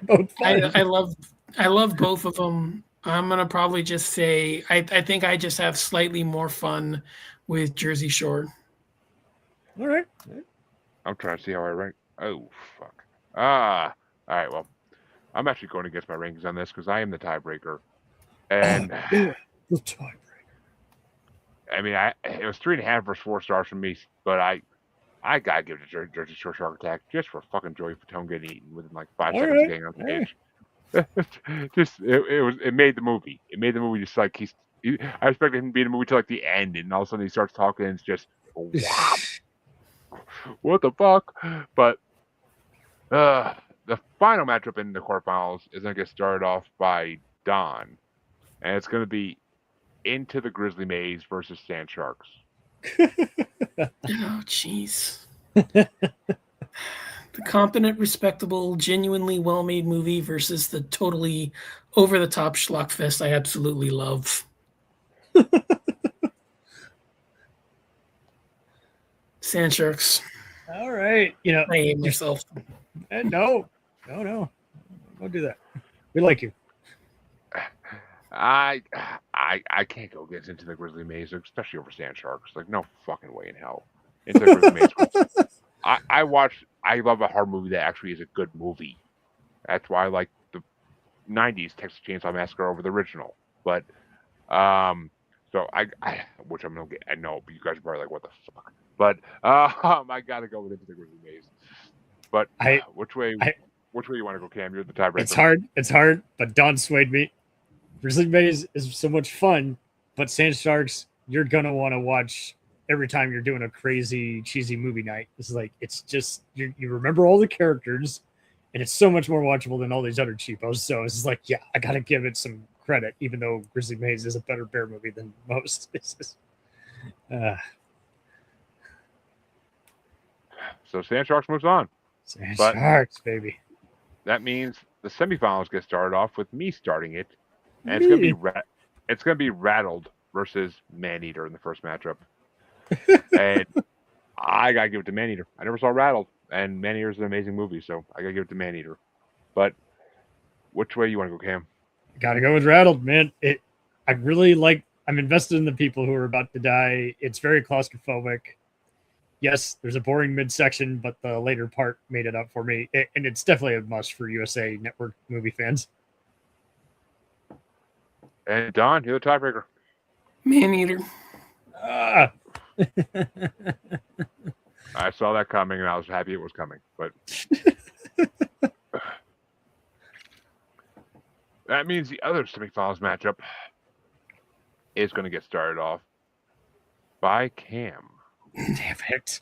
Both fun. I love both of them. I'm gonna probably just say I think I just have slightly more fun with Jersey Shore. All right. I'm trying to see how I rank. Oh, fuck. All right, well, I'm actually going against my rankings on this because I am the tiebreaker. And the tiebreaker. I mean, it was 3.5 versus 4 stars from me, but I gotta give it to Jersey Shore Shark Attack just for fucking Joey Fatone getting eaten within like 5 seconds of getting on stage. Just it made the movie. It made the movie just like I expected him to be in the movie till like the end, and all of a sudden he starts talking, and it's just wow, what the fuck? But the final matchup in the quarterfinals is gonna get started off by Don, and it's gonna be Into the Grizzly Maze versus Sand Sharks. Oh, jeez. The competent, respectable, genuinely well-made movie versus the totally over-the-top schlockfest I absolutely love. Sand Sharks. All right. You know, I hate myself. No. Don't do that. We like you. I can't go against Into the Grizzly Maze, especially over Sand Sharks. Like, no fucking way in hell. Into the Grizzly Maze. I love a horror movie that actually is a good movie. That's why I like the 90s Texas Chainsaw Massacre over the original. But, so which I'm gonna get, I know, but you guys are probably like, what the fuck? But, I gotta go with Into the Grizzly Maze. But, which way you want to go, Cam? You're the tiebreaker. It's hard, but Don swayed me. Grizzly Maze is so much fun, but Sand Sharks, you're gonna want to watch every time you're doing a crazy, cheesy movie night. It's like, it's just, you remember all the characters, and it's so much more watchable than all these other cheapos. So it's just like, yeah, I gotta give it some credit, even though Grizzly Maze is a better bear movie than most. It's just, So Sand Sharks moves on. Sand Sharks, baby. That means the semifinals get started off with me starting it. And it's gonna be Rattled versus Maneater in the first matchup. And I gotta give it to Maneater. I never saw Rattled, and Maneater is an amazing movie, so I gotta give it to Maneater. But which way you want to go, Cam? Gotta go with Rattled, man. I'm invested in the people who are about to die. It's very claustrophobic. Yes, there's a boring midsection, but the later part made it up for me. And it's definitely a must for USA Network movie fans. And Don, you're the tiebreaker. Maneater. I saw that coming, and I was happy it was coming. But that means the other semifinals matchup is going to get started off by Cam. Damn it.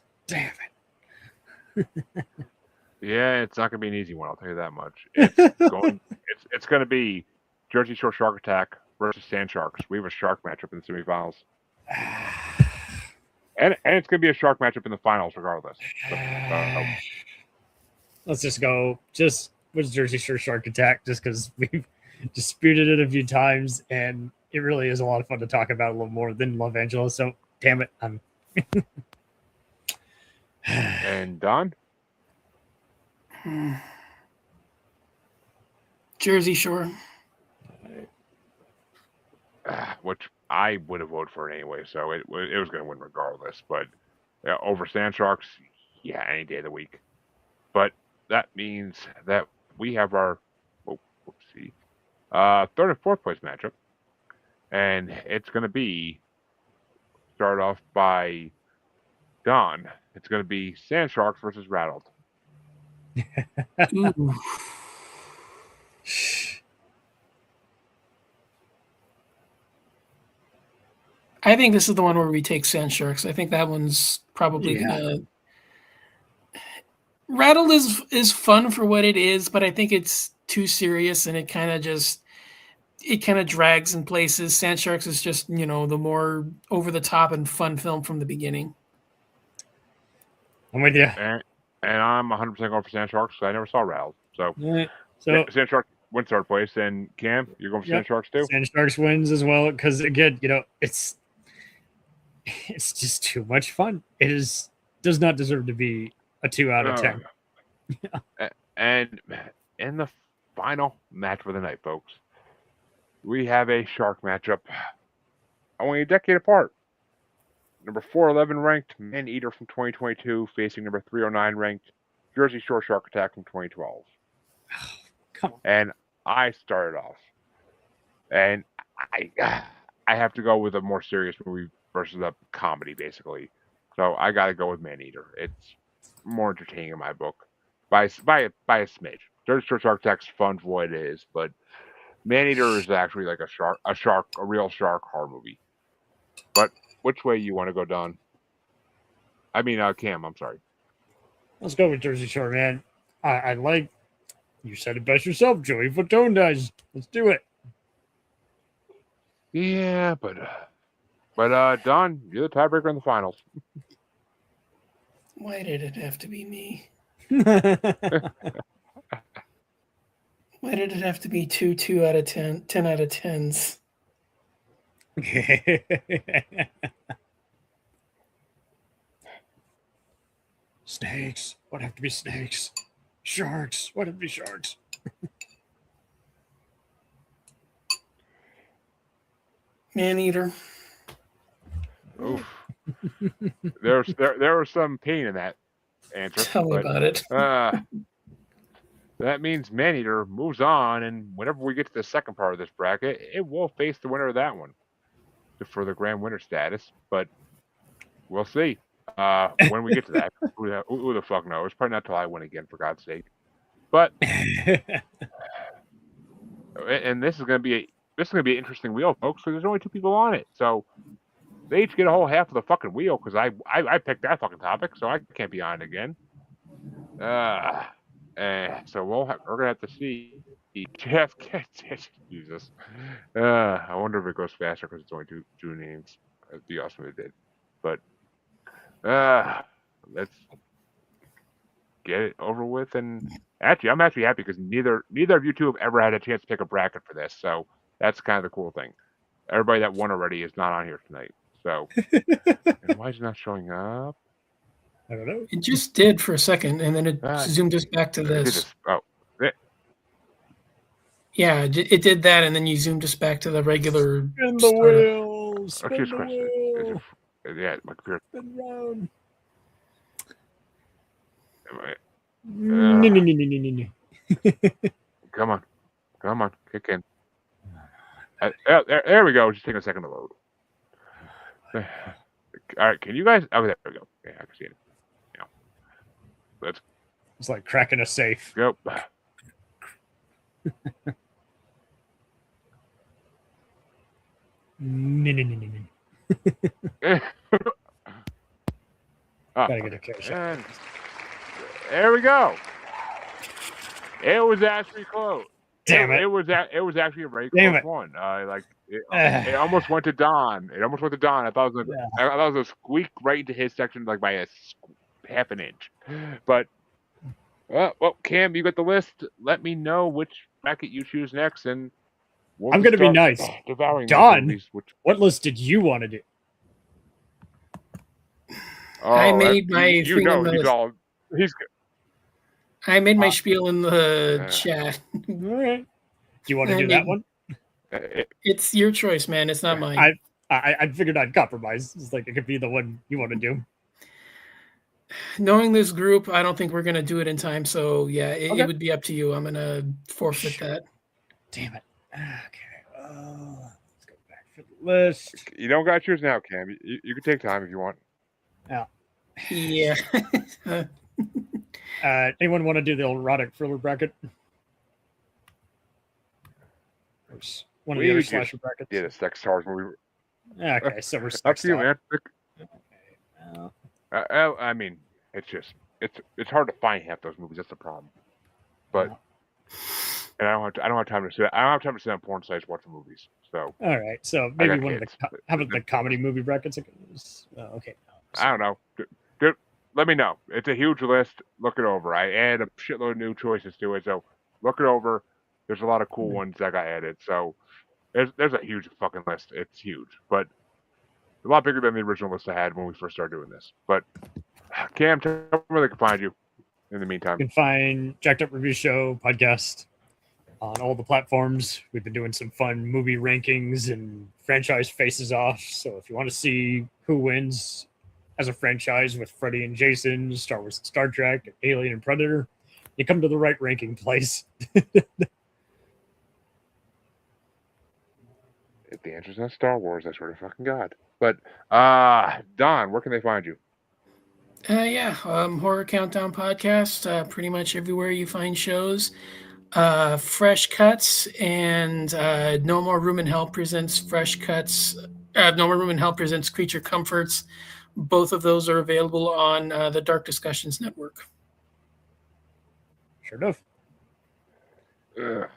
Yeah, it's not going to be an easy one, I'll tell you that much. It's going to be Jersey Shore Shark Attack versus Sand Sharks. We have a shark matchup in the semifinals. And it's going to be a shark matchup in the finals regardless. Let's just go with Jersey Shore Shark Attack, just because we've disputed it a few times, and it really is a lot of fun to talk about a little more than Love Angela. So, damn it. And Don? Jersey Shore. Which I would have voted for it anyway, so it was going to win regardless. But over Sand Sharks, yeah, any day of the week. But that means that we have our third and fourth place matchup, and it's going to be start off by Don. It's going to be Sand Sharks versus Rattled. I think this is the one where we take Sand Sharks. I think that one's probably gonna. Rattled is fun for what it is, but I think it's too serious, and it kind of just it kind of drags in places. Sand Sharks is just, the more over the top and fun film from the beginning. I'm with you. And I'm 100% going for Sand Sharks because I never saw Rattles. So, So Sand Sharks wins third place. And Cam, you're going for Sand Sharks too? Sand Sharks wins as well because, again, it's just too much fun. Does not deserve to be a 2 out of 10. And in the final match for the night, folks, we have a shark matchup only a decade apart. Number 411 ranked Man Eater from 2022 facing number 309 ranked Jersey Shore Shark Attack from 2012. Come on. And I started off, and I have to go with a more serious movie versus a comedy, basically. So I got to go with Man Eater. It's more entertaining in my book by a smidge. Jersey Shore Shark Attack's fun for what it is, but Man Eater is actually like a real shark horror movie. But which way you want to go, Don? I mean, Cam, I'm sorry. Let's go with Jersey Shore, man. I like, you said it best yourself, Joey Fatone does. Let's do it. Yeah, but Don, you're the tiebreaker in the finals. Why did it have to be me? Why did it have to be 2 out of 10, 10 out of 10s? Snakes. What have to be snakes? Sharks. What have to be sharks? Man Eater. Oof. there was some pain in that answer. Tell me about it. That means Man Eater moves on, and whenever we get to the second part of this bracket, it will face the winner of that one for the grand winner status. But we'll see when we get to that. Who the fuck knows? Probably not till I win again, for God's sake. But and this is gonna be an interesting wheel, folks. So there's only 2 people on it, so they each get a whole half of the fucking wheel because I picked that fucking topic, so I can't be on it again. So we're gonna have to see. Jeff gets it. Jesus. I wonder if it goes faster because it's only two names. That'd be awesome if it did. But let's get it over with. And actually, I'm actually happy because neither of you two have ever had a chance to pick a bracket for this. So that's kind of the cool thing. Everybody that won already is not on here tonight. So and why is it not showing up? I don't know. It just did for a second, and then it zoomed us back to this. Yeah, it did that, and then you zoomed us back to the regular. Spin the wheel. Spin the wheel. Yeah, my computer. Spin round. Come on, kick in. There we go. Just take a second to load. All right, can you guys? Oh, there we go. Yeah, I can see it. It's like cracking a safe. Go. Gotta get a cash. There we go. It was actually close. Damn it! It was actually a very close one. It almost went to Don. I thought it was a squeak right into his section, like by a half an inch. But well, Cam, you got the list. Let me know which bracket you choose next, and I'm gonna be nice. Devouring Don, what list did you want to do? I made my he's good. I made my spiel in the chat. All right. Do you want to do that one? It's your choice, man. It's not mine. I figured I'd compromise. It's like it could be the one you want to do. Knowing this group, I don't think we're gonna do it in time. So yeah, it would be up to you. I'm gonna forfeit that. Damn it. Okay. Let's go back for the list. You don't got yours now, Cam. You can take time if you want. Yeah. Anyone want to do the erotic thriller bracket? One of the other slasher brackets. Yeah, the sex stars movie. Okay, so we're up to you, man. I mean, it's hard to find half those movies. That's the problem. But And I don't have time to sit. I don't have time to sit on porn sites watching movies. So All right, so I maybe got one of the kids. how about the comedy movie brackets? Okay. I don't know. Let me know. It's a huge list. Look it over. I add a shitload of new choices to it. So look it over. There's a lot of cool ones that got added. So there's a huge fucking list. It's huge, but a lot bigger than the original list I had when we first started doing this. But Cam, tell me where they can find you in the meantime. You can find Jacked Up Review Show podcast on all the platforms. We've been doing some fun movie rankings and franchise faces off. So if you want to see who wins as a franchise with Freddy and Jason, Star Wars and Star Trek, Alien and Predator, you come to the right ranking place. If the answer's not Star Wars, I swear to fucking God. But Don, where can they find you? Horror Countdown podcast. Pretty much everywhere you find shows. Fresh Cuts and No More Room in Hell presents Fresh Cuts. No More Room in Hell presents Creature Comforts. Both of those are available on the Dark Discussions Network. Sure enough. Ugh.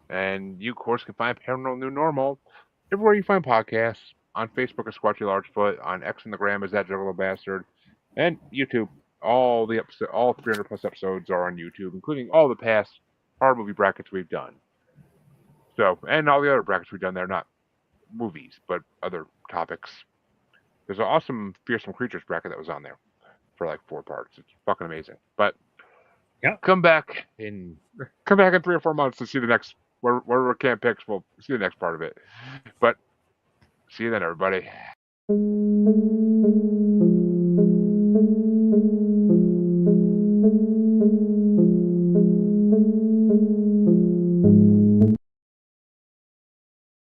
And you, of course, can find Paranormal the New Normal everywhere you find podcasts. On Facebook as Squatchy Largefoot, on X and the Gram as That Juggalo Bastard, and YouTube. All 300 plus episodes are on YouTube, including all the past horror movie brackets we've done. So, and all the other brackets we've done there, not movies, but other topics. There's an awesome Fearsome Creatures bracket that was on there for like 4 parts. It's fucking amazing. But yeah, come back in 3 or 4 months to see the next where Cam picks. We'll see the next part of it. But see you then, everybody.